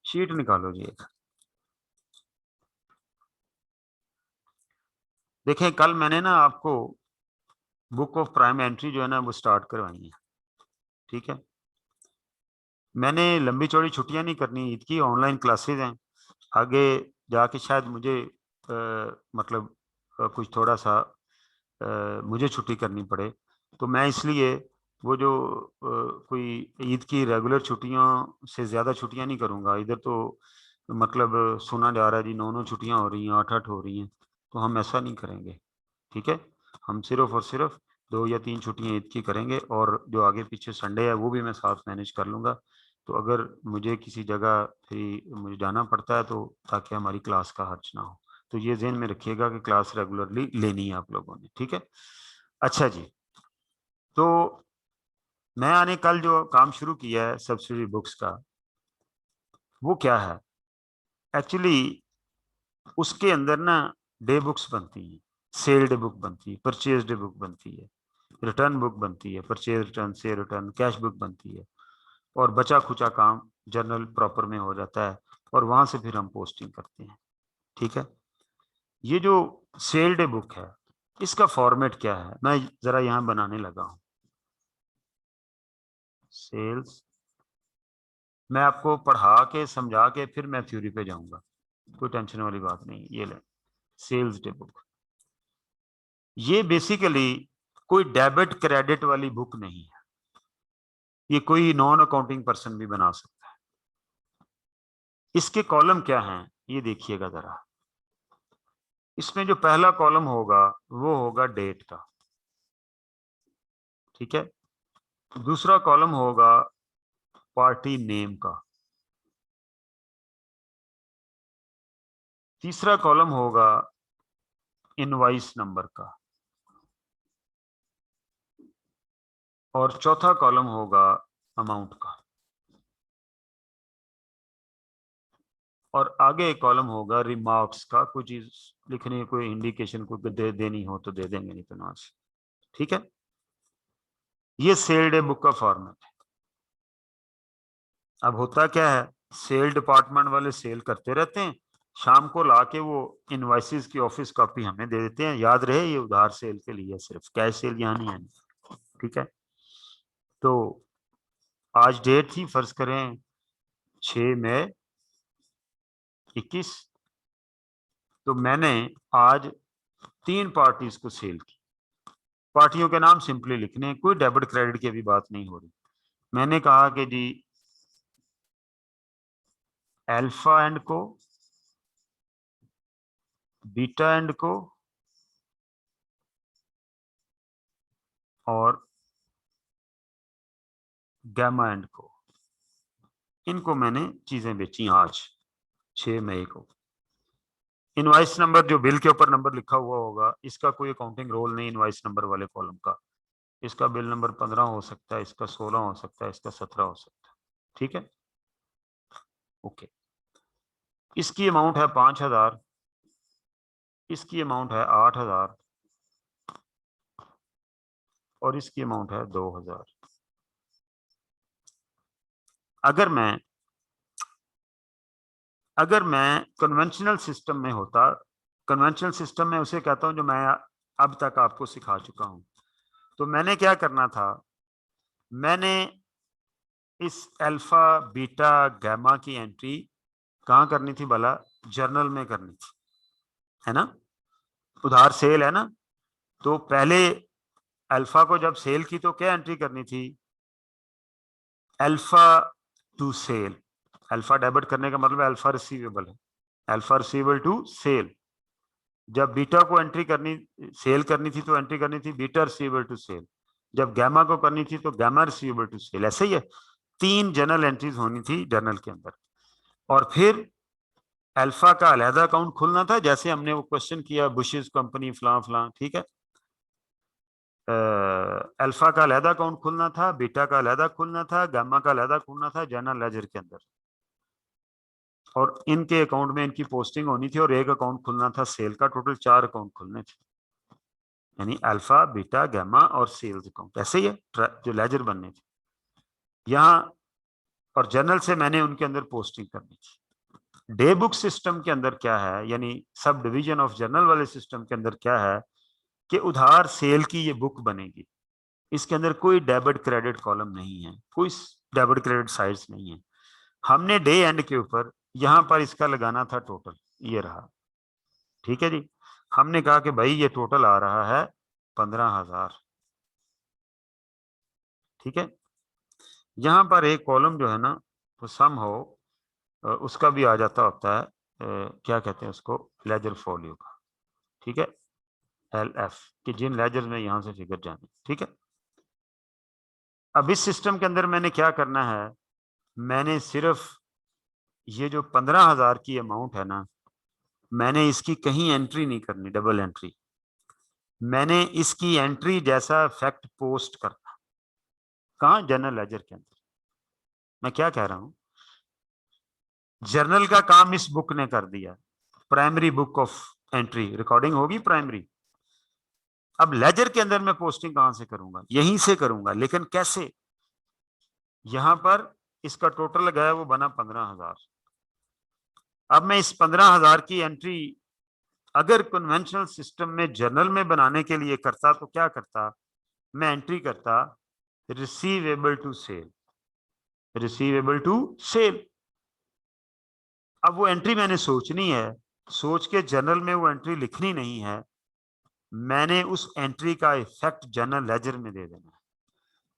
शीट निकालो जी एक। देखें कल मैंने ना आपको बुक ऑफ प्राइम एंट्री जो है ना वो स्टार्ट करवाई है, ठीक है। मैंने लंबी चौड़ी छुट्टियां नहीं करनी, ईद की ऑनलाइन क्लासेस हैं, आगे जाके शायद मुझे मतलब कुछ थोड़ा सा मुझे छुट्टी करनी पड़े, तो मैं इसलिए वो जो कोई ईद की रेगुलर छुट्टियों से ज़्यादा छुट्टियां नहीं करूँगा। इधर तो मतलब सुना जा रहा है जी 9 छुट्टियां हो रही हैं, 8 हो रही हैं, तो हम ऐसा नहीं करेंगे, ठीक है। हम सिर्फ और सिर्फ 2 या 3 छुट्टियां ईद की करेंगे, और जो आगे पीछे संडे है वो भी मैं साथ मैनेज कर लूँगा। तो अगर मुझे किसी जगह फिर मुझे जाना पड़ता है तो ताकि हमारी क्लास का हर्ज ना हो, तो ये ध्यान में रखिएगा कि क्लास रेगुलरली लेनी है आप लोगों ने, ठीक है। अच्छा जी, तो मैं आने कल जो काम शुरू किया है सब्सिडी बुक्स का, वो क्या है एक्चुअली, उसके अंदर ना डे बुक्स बनती हैं, सेल डे बुक बनती है, परचेज डे बुक बनती है, रिटर्न बुक बनती है, परचेज रिटर्न, से रिटर्न, कैश बुक बनती है, और बचा खुचा काम जर्नल प्रॉपर में हो जाता है, और वहां से फिर हम पोस्टिंग करते हैं, ठीक है। ये जो सेल डे बुक है इसका फॉर्मेट क्या है, मैं जरा यहाँ बनाने लगा हूँ। सेल्स मैं आपको पढ़ा के समझा के फिर मैं थ्योरी पे जाऊंगा, कोई टेंशन वाली बात नहीं। ये ले सेल्स डे बुक, ये बेसिकली कोई डेबिट क्रेडिट वाली बुक नहीं है, ये कोई नॉन अकाउंटिंग पर्सन भी बना सकता है। इसके कॉलम क्या हैं ये देखिएगा जरा। इसमें जो पहला कॉलम होगा वो होगा डेट का, ठीक है। दूसरा कॉलम होगा पार्टी नेम का, तीसरा कॉलम होगा इनवॉइस नंबर का, और चौथा कॉलम होगा अमाउंट का, और आगे एक कॉलम होगा रिमार्क्स का, कोई चीज लिखने कोई इंडिकेशन कोई देनी हो तो दे देंगे, नहीं तो ना। ठीक है, ये सेल डे बुक का फॉर्मेट है। अब होता क्या है, सेल डिपार्टमेंट वाले सेल करते रहते हैं, शाम को लाके वो इनवॉइसेस की ऑफिस कॉपी हमें दे देते हैं। याद रहे ये उधार सेल के लिए, सिर्फ कैश सेल यहाँ नहीं है, ठीक है। तो आज डेट थी, फर्ज करें 6 मई 21, तो मैंने आज 3 पार्टीज को सेल की। पार्टियों के नाम सिंपली लिखने, कोई डेबिट क्रेडिट की भी बात नहीं हो रही। मैंने कहा कि जी अल्फा एंड को, बीटा एंड को और गामा एंड को, इनको मैंने चीजें बेची आज 6 मई को। इनवॉइस नंबर जो बिल के ऊपर नंबर लिखा हुआ होगा, इसका कोई अकाउंटिंग रोल नहीं इनवॉइस नंबर वाले कॉलम का। इसका बिल नंबर 15 हो सकता है, इसका 16 हो सकता है, इसका 17 हो सकता है, ठीक है। ओके, इसकी अमाउंट है 5000, इसकी अमाउंट है 8000 और इसकी अमाउंट है 2000। अगर मैं कन्वेंशनल सिस्टम में होता, कन्वेंशनल सिस्टम में उसे कहता हूं जो मैं अब तक आपको सिखा चुका हूं, तो मैंने क्या करना था, मैंने इस अल्फा बीटा गामा की एंट्री कहाँ करनी थी भला, जर्नल में करनी थी, है ना। उधार सेल है ना, तो पहले अल्फा को जब सेल की तो क्या एंट्री करनी थी, Alpha to sale. Alpha debit करने का मतलब अल्फा रिसीवेबल है, अल्फा रिसीवेबल टू सेल। जब बीटा को एंट्री करनी, सेल करनी थी तो एंट्री करनी थी बीटा रिसीवेबल टू सेल। जब गामा को करनी थी तो गामा रिसीवेबल टू सेल। ऐसे ही है, 3 जर्नल एंट्रीज होनी थी जर्नल के अंदर। और फिर अल्फा का अलहदा अकाउंट खुलना था, जैसे हमने वो क्वेश्चन किया बुशेस कंपनी फलां फलां, ठीक है। अल्फा का अलहदा अकाउंट खुलना था, बीटा का अलहदा खुलना था, गामा का अलहदा खुलना था जर्नल लेजर के अंदर, और इनके अकाउंट में इनकी पोस्टिंग होनी थी, और एक अकाउंट खुलना था सेल का। टोटल 4 अकाउंट खुलने थे, यानी अल्फा बीटा गामा और सेल्स अकाउंट, ऐसे ही है जो लेजर बनने थे यहाँ। और जर्नल से मैंने उनके अंदर पोस्टिंग करनी थी। डे बुक सिस्टम के अंदर क्या है, यानी सब डिवीजन ऑफ जर्नल वाले सिस्टम के अंदर क्या है कि उधार सेल की ये बुक बनेगी, इसके अंदर कोई डेबिट क्रेडिट कॉलम नहीं है, कोई डेबिट क्रेडिट साइड्स नहीं है। हमने डे एंड के ऊपर यहां पर इसका लगाना था टोटल, ये रहा, ठीक है जी। हमने कहा कि भाई ये टोटल आ रहा है 15000, ठीक है। यहां पर एक कॉलम जो है ना वो सम हो उसका भी आ जाता होता है, क्या कहते हैं उसको, लेजर फॉलियो का, ठीक है, LF, कि जिन लेजर में यहां से फिगर जाने, ठीक है। अब इस सिस्टम के अंदर मैंने क्या करना है, मैंने सिर्फ ये जो 15000 की अमाउंट है ना, मैंने इसकी कहीं एंट्री नहीं करनी, डबल एंट्री। मैंने इसकी एंट्री जैसा फैक्ट पोस्ट करना, कहाँ, जर्नल लेजर के अंदर। मैं क्या कह रहा हूं, जर्नल का काम इस बुक ने कर दिया, primary book of entry, recording होगी प्राइमरी। अब लेजर के अंदर मैं पोस्टिंग कहां से करूंगा, यहीं से करूंगा, लेकिन कैसे, यहां पर इसका टोटल लगाया वो बना 15000। अब मैं इस 15000 की एंट्री अगर कन्वेंशनल सिस्टम में जर्नल में बनाने के लिए करता तो क्या करता, मैं एंट्री करता receivable to sale, receivable to sale. अब वो एंट्री मैंने सोचनी है, सोच के जर्नल में वो एंट्री लिखनी नहीं है, मैंने उस एंट्री का इफेक्ट जर्नल लेजर में दे देना है।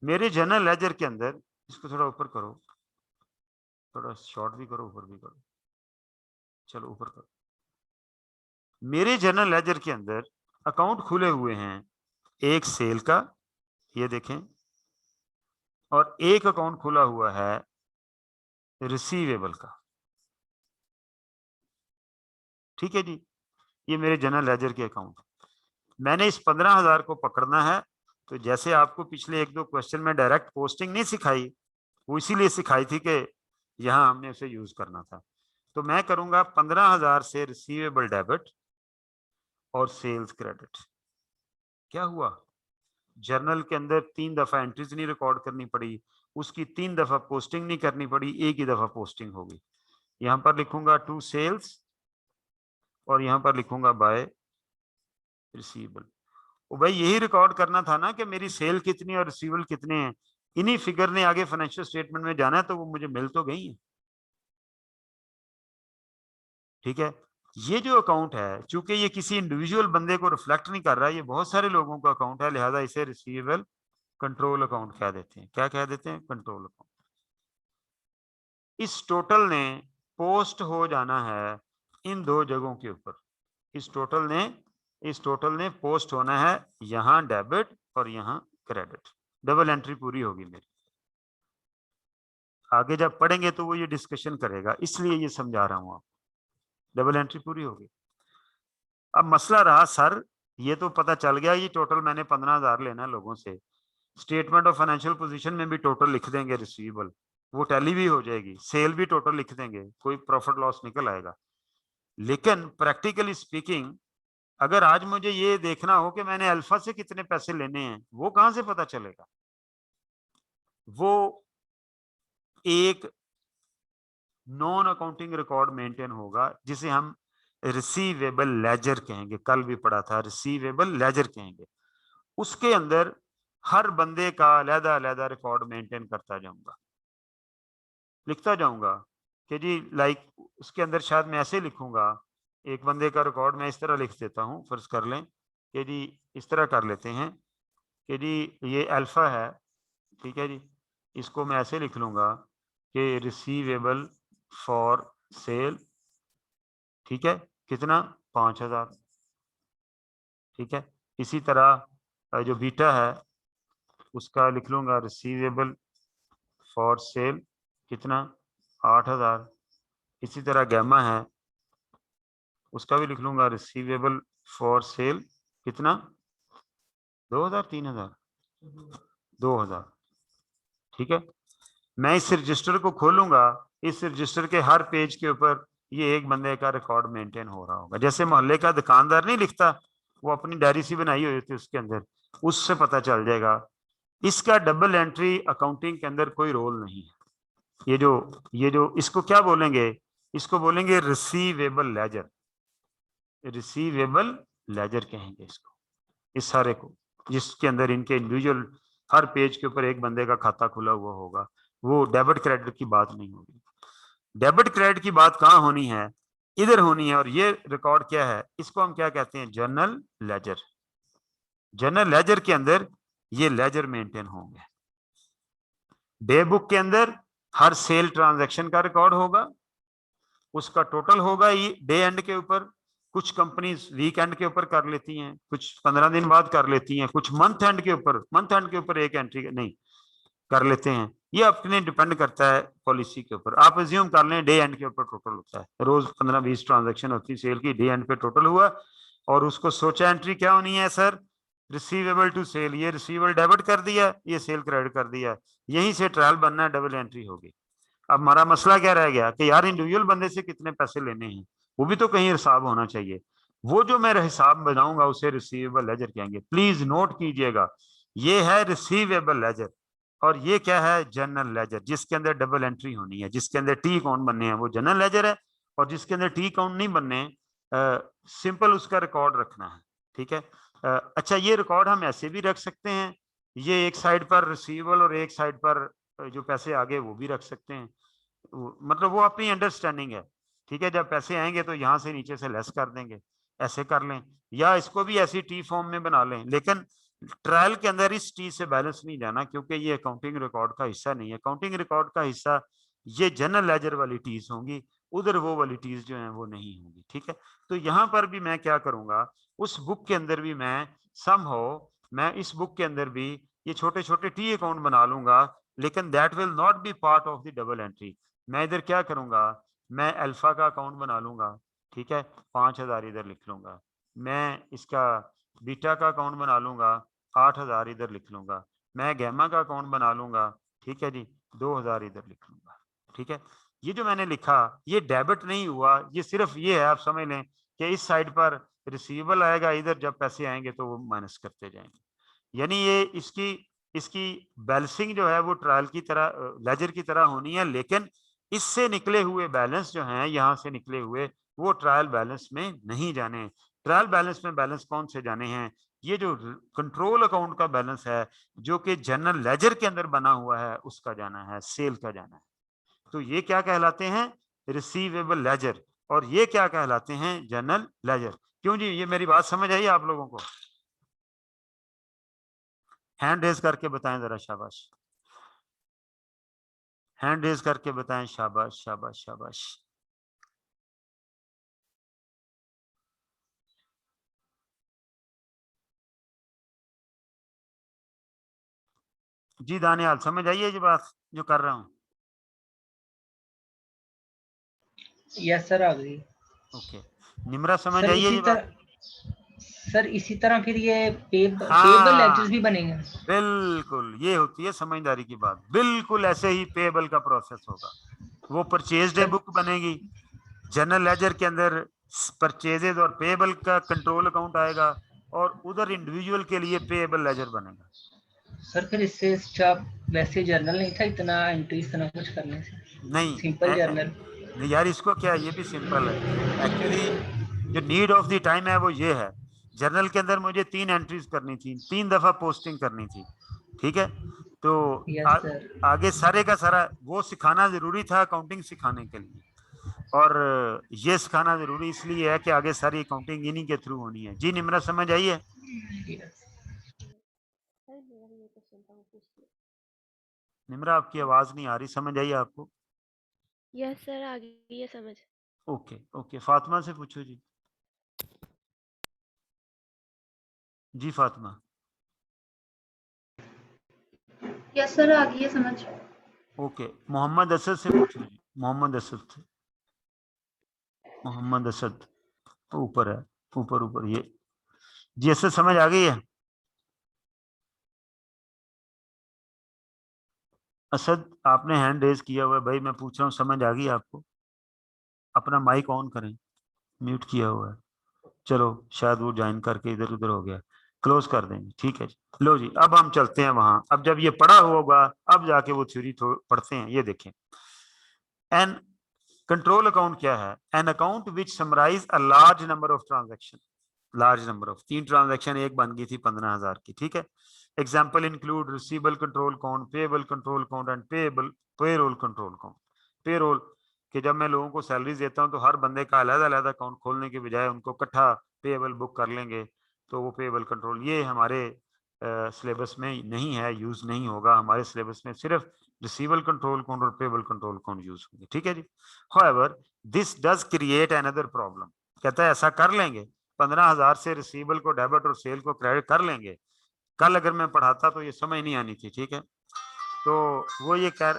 मेरे जर्नल लेजर के अंदर, इसको थोड़ा ऊपर करो, थोड़ा शॉर्ट भी करो, ऊपर भी करो, चलो ऊपर करो। मेरे जर्नल लेजर के अंदर अकाउंट खुले हुए हैं, एक सेल का, ये देखें, और एक अकाउंट खुला हुआ है रिसीवेबल का। ठीक है जी, ये मेरे जनरल लेजर के अकाउंट। मैंने इस 15,000 को पकड़ना है, तो जैसे आपको पिछले 1-2 क्वेश्चन में डायरेक्ट पोस्टिंग नहीं सिखाई, वो इसीलिए सिखाई थी कि यहां हमने उसे यूज करना था। तो मैं करूंगा 15,000 से रिसीवेबल डेबिट और सेल्स क्रेडिट। क्या हुआ, जर्नल के अंदर 3 दफा एंट्रीज नहीं रिकॉर्ड करनी पड़ी, उसकी 3 दफा पोस्टिंग नहीं करनी पड़ी, एक ही दफा पोस्टिंग होगी। यहां पर लिखूंगा टू सेल्स और यहां पर लिखूंगा बाय रिसीवेबल। वो भाई यही रिकॉर्ड करना था ना कि मेरी सेल कितनी और रिसीवेबल कितने हैं। इन्हीं फिगर ने आगे फाइनेंशियल स्टेटमेंट में जाना है, तो वो मुझे मिल तो गई है। ठीक है, ये जो अकाउंट है, चूंकि ये किसी इंडिविजुअल बंदे को रिफ्लेक्ट नहीं कर रहा, ये बहुत सारे लोगों का अकाउंट है, लिहाजा इसे रिसीवेबल कंट्रोल अकाउंट कह देते हैं। क्या कह देते हैं? Control account. इस टोटल ने पोस्ट हो जाना है इन 2 जगहों के ऊपर। इस टोटल ने पोस्ट होना है यहां डेबिट और यहां क्रेडिट। डबल एंट्री पूरी होगी मेरी। आगे जब पढ़ेंगे तो वो ये डिस्कशन करेगा, इसलिए ये समझा रहा हूं आपको। डबल एंट्री पूरी होगी। अब मसला रहा, सर ये तो पता चल गया, ये टोटल मैंने 15,000 लेना है लोगों से, स्टेटमेंट ऑफ फाइनेंशियल पोजीशन में भी टोटल लिख देंगे रिसीवेबल, वो टैली भी हो जाएगी, सेल भी टोटल लिख देंगे, कोई प्रॉफिट लॉस निकल आएगा। लेकिन प्रैक्टिकली स्पीकिंग, अगर आज मुझे ये देखना हो कि मैंने अल्फा से कितने पैसे लेने हैं, वो कहां से पता चलेगा? वो एक नॉन अकाउंटिंग रिकॉर्ड मेंटेन होगा जिसे हम रिसीवेबल लेजर कहेंगे। कल भी पढ़ा था, रिसीवेबल लेजर कहेंगे। उसके अंदर हर बंदे का अलग-अलग रिकॉर्ड मेंटेन करता जाऊंगा, लिखता जाऊंगा कि जी लाइक उसके अंदर शायद मैं ऐसे लिखूंगा, एक बंदे का रिकॉर्ड मैं इस तरह लिख देता हूं, फर्ज कर लें कि जी इस तरह कर लेते हैं कि जी ये अल्फा है, ठीक है जी, इसको मैं ऐसे लिख लूंगा कि रिसीवेबल फॉर सेल, ठीक है, कितना? 5,000। ठीक है, इसी तरह जो बीटा है उसका लिख लूंगा रिसीवेबल फॉर सेल, कितना? 8,000। इसी तरह गैमा है, उसका भी लिख लूंगा रिसीवेबल फॉर सेल, कितना? 2,000, 3,000, 2,000। ठीक है, मैं इस रजिस्टर को खोलूंगा, इस रजिस्टर के हर पेज के ऊपर ये एक बंदे का रिकॉर्ड मेंटेन हो रहा होगा। जैसे मोहल्ले का दुकानदार नहीं लिखता, वो अपनी डायरी सी बनाई हुई होती है, उसके अंदर उससे पता चल जाएगा। इसका डबल एंट्री अकाउंटिंग के अंदर कोई रोल नहीं है। ये जो इसको क्या बोलेंगे? इसको बोलेंगे रिसीवेबल लेजर। रिसीवेबल लेजर कहेंगे इसको, इस सारे को, जिसके अंदर इनके इंडिविजुअल हर पेज के ऊपर एक बंदे का खाता खुला हुआ होगा। वो डेबिट क्रेडिट की बात नहीं होगी। डेबिट क्रेडिट की बात कहाँ होनी है? इधर होनी है। और ये रिकॉर्ड क्या है? इसको हम क्या कहते हैं? Journal ledger. जर्नल लेजर के अंदर ये लेजर मेंटेन होंगे। डे बुक के अंदर हर सेल ट्रांजैक्शन का रिकॉर्ड होगा, उसका टोटल होगा ये डे एंड के ऊपर। कुछ कंपनीज वीक एंड के ऊपर कर लेती हैं, कुछ 15 दिन बाद कर लेती हैं, कुछ मंथ एंड के ऊपर एक एंट्री नहीं कर लेते हैं। ये अपने डिपेंड करता है पॉलिसी के ऊपर। आप अज्यूम कर लें डे एंड के ऊपर टोटल होता है, रोज 15-20 ट्रांजैक्शन होती है सेल की, डे एंड पे टोटल हुआ और उसको सोचा एंट्री क्या होनी है सर? Receivable to sale. ये रिसीवेबल डेबिट कर दिया, ये सेल क्रेडिट कर दिया, यहीं से ट्रायल बनना है, डबल एंट्री होगी। अब हमारा मसला क्या रह गया कि यार इंडिविजुअल बंदे से कितने पैसे लेने हैं, वो भी तो कहीं हिसाब होना चाहिए। वो जो मैं हिसाब बनाऊंगा उसे रिसीवेबल लेजर कहेंगे। प्लीज नोट कीजिएगा, ये है रिसीवेबल लेजर और ये क्या है? जनरल लेजर, जिसके अंदर डबल एंट्री होनी है, जिसके अंदर टी अकाउंट बनने हैं वो जनरल लेजर है, और जिसके अंदर टी अकाउंट नहीं बनने, सिंपल उसका रिकॉर्ड रखना है। ठीक है, अच्छा ये रिकॉर्ड हम ऐसे भी रख सकते हैं, ये एक साइड पर रिसीवेबल और एक साइड पर जो पैसे आगे वो भी रख सकते हैं, मतलब वो अपनी अंडरस्टैंडिंग है, ठीक है। जब पैसे आएंगे तो यहाँ से नीचे से लेस कर देंगे, ऐसे कर लें, या इसको भी ऐसी टी फॉर्म में बना लें, लेकिन ट्रायल के अंदर इस टी से बैलेंस नहीं जाना, क्योंकि ये अकाउंटिंग रिकॉर्ड का हिस्सा नहीं है। अकाउंटिंग रिकॉर्ड का हिस्सा ये जनरल लेजर वाली टीज होंगी, उधर वो वाली टीज जो है वो नहीं होंगी, ठीक है। तो यहाँ पर भी मैं क्या करूंगा, उस बुक के अंदर भी मैं मैं इस बुक के अंदर भी ये छोटे छोटे टी अकाउंट बना लूंगा, लेकिन that will not be part of the double entry. मैं इधर क्या करूंगा, मैं अल्फा का अकाउंट बना लूंगा, ठीक है, 5,000 इधर लिख लूंगा। मैं इसका बीटा का अकाउंट बना लूंगा, 8,000 इधर लिख लूंगा। मैं गैमा का अकाउंट बना लूंगा, ठीक है जी, 2,000 इधर लिख लूंगा, ठीक है। ये जो मैंने लिखा ये डेबिट नहीं हुआ, ये सिर्फ ये है, आप समझ लें कि इस साइड पर रिसीवेबल आएगा, इधर जब पैसे आएंगे तो वो माइनस करते जाएंगे। यानी ये इसकी बैलेंसिंग जो है वो ट्रायल की तरह, लेजर की तरह होनी है, लेकिन इससे निकले हुए बैलेंस जो हैं, यहाँ से निकले हुए, वो ट्रायल बैलेंस में नहीं जाने। ट्रायल बैलेंस में बैलेंस कौन से जाने हैं, ये जो कंट्रोल अकाउंट का बैलेंस है जो कि जनरल लेजर के अंदर बना हुआ है, उसका जाना है, सेल का जाना है। तो ये क्या कहलाते हैं, रिसीवेबल लेजर, और ये क्या कहलाते हैं, जनरल लेजर। क्यों जी, ये मेरी बात समझ आई आप लोगों को? हैंड रेज करके बताएं जरा, शाबाश, हैंड रेज करके बताएं, शाबाश शाबाश शाबाश। जी दानियाल, समझ आई है जी बात जो कर रहा हूं? यस सर, आ गई। ओके, निम्रा समझ सर आई है इसी जी बात? सर इसी तरह फिर ये पेबल हाँ, लेजर्स भी बनेंगे? बिल्कुल, ये होती है समझदारी की बात। बिल्कुल ऐसे ही पेबल का प्रोसेस होगा। वो परचेज डे बुक बनेगी, जनरल लेजर के अंदर परचेजेज और पेबल का कंट्रोल अकाउंट आएगा, और उधर इंडिविजुअल के लिए पेबल लेजर बनेगा। सर फिर इससे स्टाफ वैसे जर्नल नहीं था, इतना एंट्री इतना कुछ करने से? नहीं, सिंपल जर्नल। नहीं यार, इसको क्या, ये भी सिंपल है एक्चुअली। जो नीड ऑफ द टाइम है वो ये है, जर्नल के अंदर मुझे 3 एंट्रीज करनी थी, 3 दफा पोस्टिंग करनी थी, ठीक है। तो आगे सारे का सारा वो सिखाना जरूरी था अकाउंटिंग सिखाने के लिए, और ये सिखाना जरूरी इसलिए है कि आगे सारी अकाउंटिंग इन्हीं के थ्रू होनी है। जी निम्रा, समझ आई है? निम्रा, आपकी आवाज नहीं आ रही, समझ आई आपको? यस सर, आ गई है समझ। ओके ओके, फातिमा से पूछो जी। जी फातिमा। यस सर, आ गई है समझ। ओके, मोहम्मद असद से पूछो जी, मोहम्मद असद से। मोहम्मद असद ऊपर है, ऊपर ऊपर, ये जी असद, समझ आ गई है? असद, आपने हैंड रेज किया हुआ है भाई, मैं पूछ रहा हूँ, समझ आ गई आपको? अपना माइक ऑन करें, म्यूट किया हुआ है। चलो, शायद वो ज्वाइन करके इधर उधर हो गया, क्लोज कर देंगे, ठीक है जी। लो जी, अब हम चलते हैं वहां। अब जब ये पढ़ा होगा, अब जाके वो थ्योरी पढ़ते हैं। ये देखें, एन कंट्रोल अकाउंट क्या है? An account which summarise a large number of transaction, large number of, 3 transaction एक बन गई थी 15,000 की, ठीक है। Example include receivable control account, payable control account and payroll control account. Payroll कि जब मैं लोगों को सैलरीज देता हूं तो हर बंदे का अलग-अलग अकाउंट खोलने के बजाय उनको इकट्ठा पेएबल बुक कर लेंगे, तो वो पेएबल कंट्रोल, ये हमारे सिलेबस में नहीं है, यूज नहीं होगा। हमारे सिलेबस में सिर्फ रिसीवेबल कंट्रोल अकाउंट और पेएबल कंट्रोल अकाउंट यूज होंगे, ठीक है जी। However this does create another problem. कहता है ऐसा कर लेंगे, 15,000 से रिसीवेबल को डेबिट और सेल को क्रेडिट कर लेंगे। कल अगर मैं पढ़ाता तो ये समझ नहीं आनी थी, ठीक है। तो वो ये कह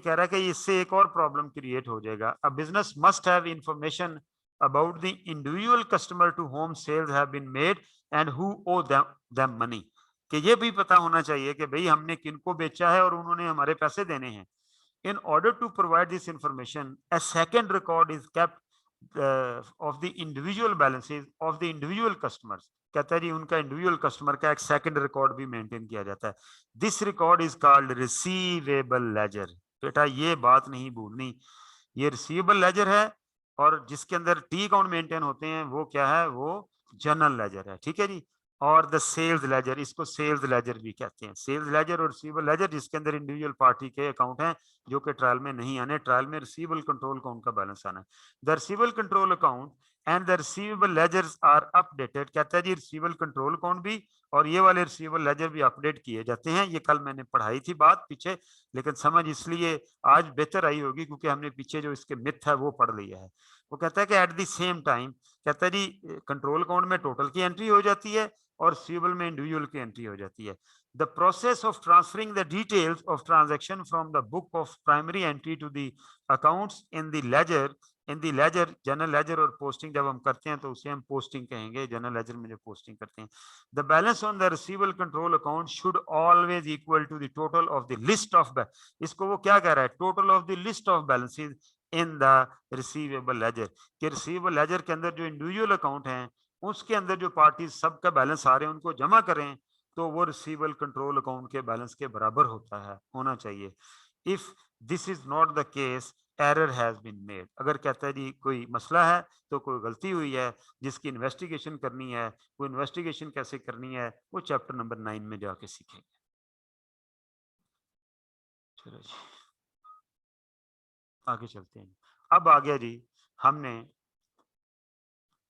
रहा है कि इससे एक और प्रॉब्लम क्रिएट हो जाएगा। A business must have information about the individual customer to whom sales have been made and who owe them money, कि ये भी पता होना चाहिए कि भाई हमने किनको बेचा है और उन्होंने हमारे पैसे देने हैं। In order to provide this information, a second record is kept of the individual balances of the individual customers. कहता है जी उनका इंडिविजुअल कस्टमर का एक सेकंड रिकॉर्ड भी मेंटेन किया जाता है। This record is called receivable ledger. बेटा ये बात नहीं भूलनी, ये रिसीवेबल लेजर है, और जिसके अंदर टी अकाउंट मेंटेन होते हैं वो क्या है, वो जनरल लेजर है, ठीक है जी। और द सेल्स लेजर, इसको सेल्स लेजर भी कहते हैं। सेल्स लेजर और रिसीवेबल लेजर जिसके अंदर इंडिविजुअल पार्टी के अकाउंट हैं जो कि ट्रायल में नहीं आने, ट्रायल में रिसीवेबल कंट्रोल अकाउंट का बैलेंस आना है। The receivable control account and the receivable ledgers are updated, कहता है जी रिसीवेबल कंट्रोल अकाउंट भी और ये वाले रिसीवेबल लेजर भी अपडेट किए जाते हैं। ये कल मैंने पढ़ाई थी बात पीछे, लेकिन समझ इसलिए आज बेहतर आई होगी क्योंकि हमने पीछे जो इसके मिथ है वो पढ़ लिया है। वो कहता है कि एट द सेम टाइम, कहता है जी कंट्रोल अकाउंट में टोटल की एंट्री हो जाती है और रिसीवेबल में इंडिविजुअल की एंट्री हो जाती है। The process of transferring the details of transaction from the book of primary entry to the accounts in the ledger, in the ledger, general ledger और पोस्टिंग जब हम करते हैं तो उसे हम पोस्टिंग कहेंगे, जनरल लेजर में जो पोस्टिंग करते हैं। The balance on the receivable control account should always equal to the total of the list of, इसको वो क्या कह रहा है, total of the list of balances in the receivable ledger, कि रिसीवेबल लेजर के अंदर जो इंडिविजुअल अकाउंट हैं उसके अंदर जो पार्टी सबका बैलेंस आ रहे हैं उनको जमा करें तो वो रिसीवेबल कंट्रोल अकाउंट के बैलेंस के बराबर होता है, होना चाहिए। If this is not the case error has been made, अगर कहता है जी कोई मसला है तो कोई गलती हुई है जिसकी इन्वेस्टिगेशन करनी है, वो इन्वेस्टिगेशन कैसे करनी है वो चैप्टर नंबर 9 में जाके सीखेंगे। चलो जी आगे चलते हैं। अब आ गया जी, हमने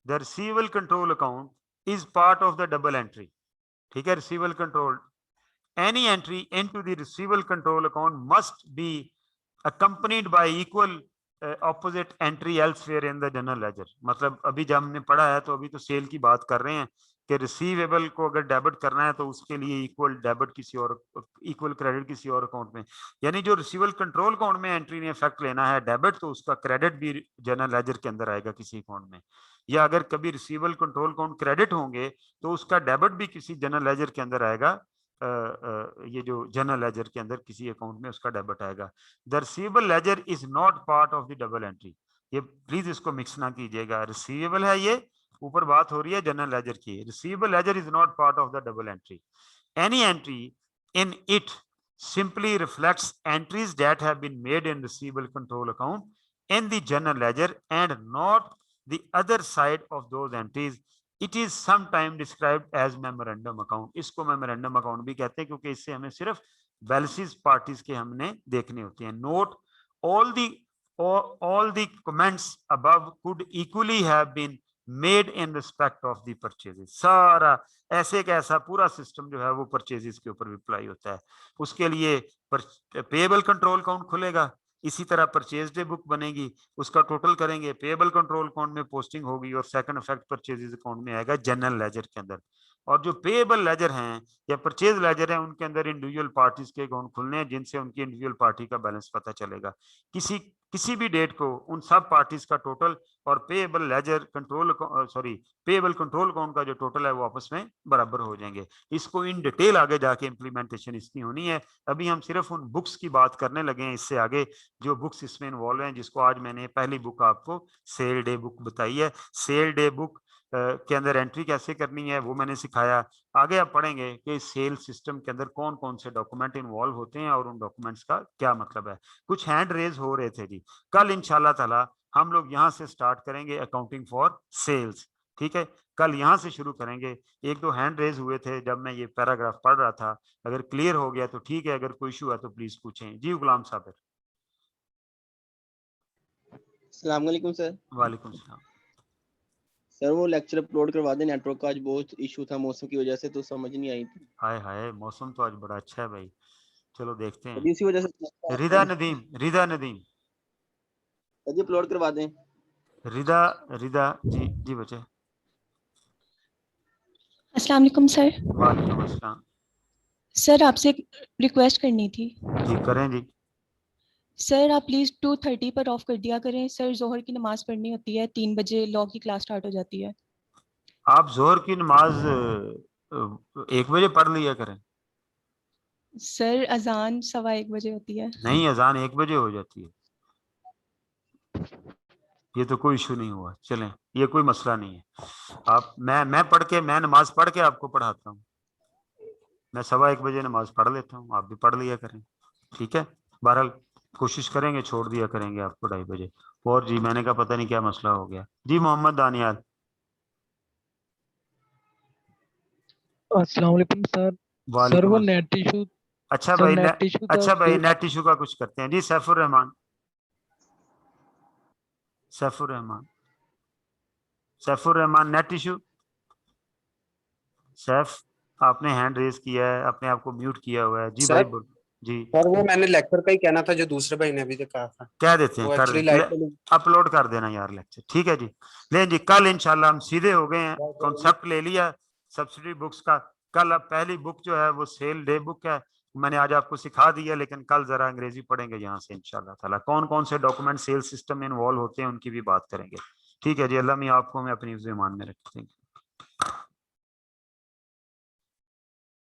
the receivable control account is part of the double entry, ठीक है। Receivable control, any entry into the receivable control account must be accompanied by equal opposite entry elsewhere in the general ledger, मतलब अभी जब हमने पढ़ा है तो अभी तो सेल की बात कर रहे हैं कि रिसीवेबल को अगर डेबिट करना है तो उसके लिए इक्वल डेबिट किसी और, इक्वल क्रेडिट किसी और अकाउंट में, यानी जो रिसीवेबल कंट्रोल अकाउंट में एंट्री ने इफेक्ट लेना है डेबिट, तो उसका क्रेडिट भी जनरल लेजर के अंदर आएगा किसी अकाउंट में, या अगर कभी रिसीवेबल कंट्रोल अकाउंट क्रेडिट होंगे तो उसका डेबिट भी किसी जनरल लेजर के अंदर आएगा, ये जो जनरल लेजर के अंदर किसी अकाउंट में उसका डेबिट आएगा। The receivable ledger is not part of the double entry, ये प्लीज इसको मिक्स ना कीजिएगा, रिसीवेबल है ये, ऊपर बात हो रही है जनरल लेजर की, receivable ledger is not part of the double entry. Any entry in it simply reflects entries that have been made in receivable control account in the general ledger and not the other side of those entries. It is sometimes described as memorandum account, इसको memorandum account भी कहते हैं क्योंकि इससे हमें सिर्फ balances parties के हमने देखने होते हैं। Note all the comments above could equally have been made in respect of the purchases, सारा ऐसे का ऐसा पूरा सिस्टम जो है वो परचेजेस के ऊपर भी अप्लाई होता है। उसके लिए पेएबल कंट्रोल अकाउंट खुलेगा, इसी तरह परचेज डे बुक बनेगी, उसका टोटल करेंगे, पेएबल कंट्रोल अकाउंट में पोस्टिंग होगी और सेकंड इफेक्ट परचेजेस अकाउंट में आएगा जनरल लेजर के अंदर। और जो पेएबल लेजर हैं या परचेज लेजर हैं उनके अंदर इंडिविजुअल पार्टीज के अकाउंट खुलने हैं जिनसे उनकी इंडिविजुअल पार्टी का बैलेंस पता चलेगा। किसी भी डेट को उन सब पार्टीज का टोटल और payable ledger control payable control account का जो टोटल है वो आपस में बराबर हो जाएंगे। इसको इन डिटेल आगे जाके इम्प्लीमेंटेशन इसकी होनी है, अभी हम सिर्फ उन बुक्स की बात करने लगे हैं। इससे आगे जो बुक्स इसमें इन्वॉल्व हैं, जिसको आज मैंने पहली बुक आपको सेल डे बुक बताई है, सेल डे बुक के अंदर एंट्री कैसे करनी है वो मैंने सिखाया। आगे आप पढ़ेंगे कि सेल सिस्टम के अंदर कौन कौन से डॉक्यूमेंट इन्वॉल्व होते हैं और उन डॉक्यूमेंट्स का क्या मतलब है। कुछ हैंड रेज हो रहे थे जी, कल इंशाल्लाह ताला हम लोग यहाँ से स्टार्ट करेंगे अकाउंटिंग फॉर सेल्स, ठीक है, कल यहाँ से शुरू करेंगे। एक दो हैंड रेज हुए थे जब मैं ये पैराग्राफ पढ़ रहा था, अगर क्लियर हो गया तो ठीक है, अगर कोई इशू है तो प्लीज पूछें। जी गुलाम साबिर। अस्सलाम वालेकुम सर। वालेकुम सलाम। सर वो लेक्चर अपलोड करवा दें, नेटवर्क का आज बहुत इशू था मौसम की वजह से, तो समझ नहीं आई थी। हाय हाय मौसम तो आज बड़ा अच्छा है भाई, चलो देखते हैं। इसी वजह से रिदा नदीम, रिदा नदीम जी अपलोड करवा दें। रिदा रिदा जी जी बच्चे। अस्सलाम वालेकुम सर। वालेकुम अस्सलाम। सर आपसे एक रिक्वेस्ट करनी थी। जी करें जी। सर आप प्लीज 2:30 पर ऑफ कर दिया करें सर, जोहर की नमाज पढ़नी होती है, 3 बजे लॉ की क्लास स्टार्ट हो जाती है। आप जोहर की नमाज 1 बजे पढ़ लिया करें। सर अजान 1:15 बजे होती है। नहीं अजान 1 बजे हो जाती है, ये तो कोई इशू नहीं हुआ, चलें ये कोई मसला नहीं है। आप मैं पढ़ के, मैं नमाज पढ़ के आपको पढ़ाता हूँ, मैं 1:15 बजे नमाज पढ़ लेता हूँ, आप भी पढ़ लिया करें, ठीक है। बहरहाल कोशिश करेंगे, छोड़ दिया करेंगे आपको 2:30 बजे। और जी मैंने कहा पता नहीं क्या मसला हो गया। जी मोहम्मद दानियाल। अस्सलाम वालेकुम सर। सर वो वालेकुम अस्सलाम। नेट इशू अच्छा सर भाई नेट इशू था अच्छा भाई तो नेट इशू का कुछ करते हैं जी। Saifur Rahman, Saifur Rahman, Saifur Rahman, net issue. सैफ, आपने हैंड रेज किया है, अपने आप को म्यूट किया हुआ है जी। भाई सर बोल जी। सर वो मैंने लेक्चर का ही कहना था जो दूसरे भाई ने अभी तक कहा था। कह देते हैं, वो कर एक्चुअली लाइट अपलोड कर देना यार लेक्चर, ठीक है जी। ले जी, कल इंशाल्लाह हम सीधे हो गए हैं, कॉन्सेप्ट ले लिया सब्सिडी बुक्स का। कल अब पहली बुक जो है वो सेल डे बुक है, मैंने आज आपको सिखा दिया, लेकिन कल जरा अंग्रेजी पढ़ेंगे यहाँ से इंशाल्लाह ताला। कौन कौन से डॉक्यूमेंट सेल सिस्टम में इन्वॉल्व होते हैं उनकी भी बात करेंगे, ठीक है जी। अल्लाह मियां आपको मैं अपनी ईमान में रखेंगे।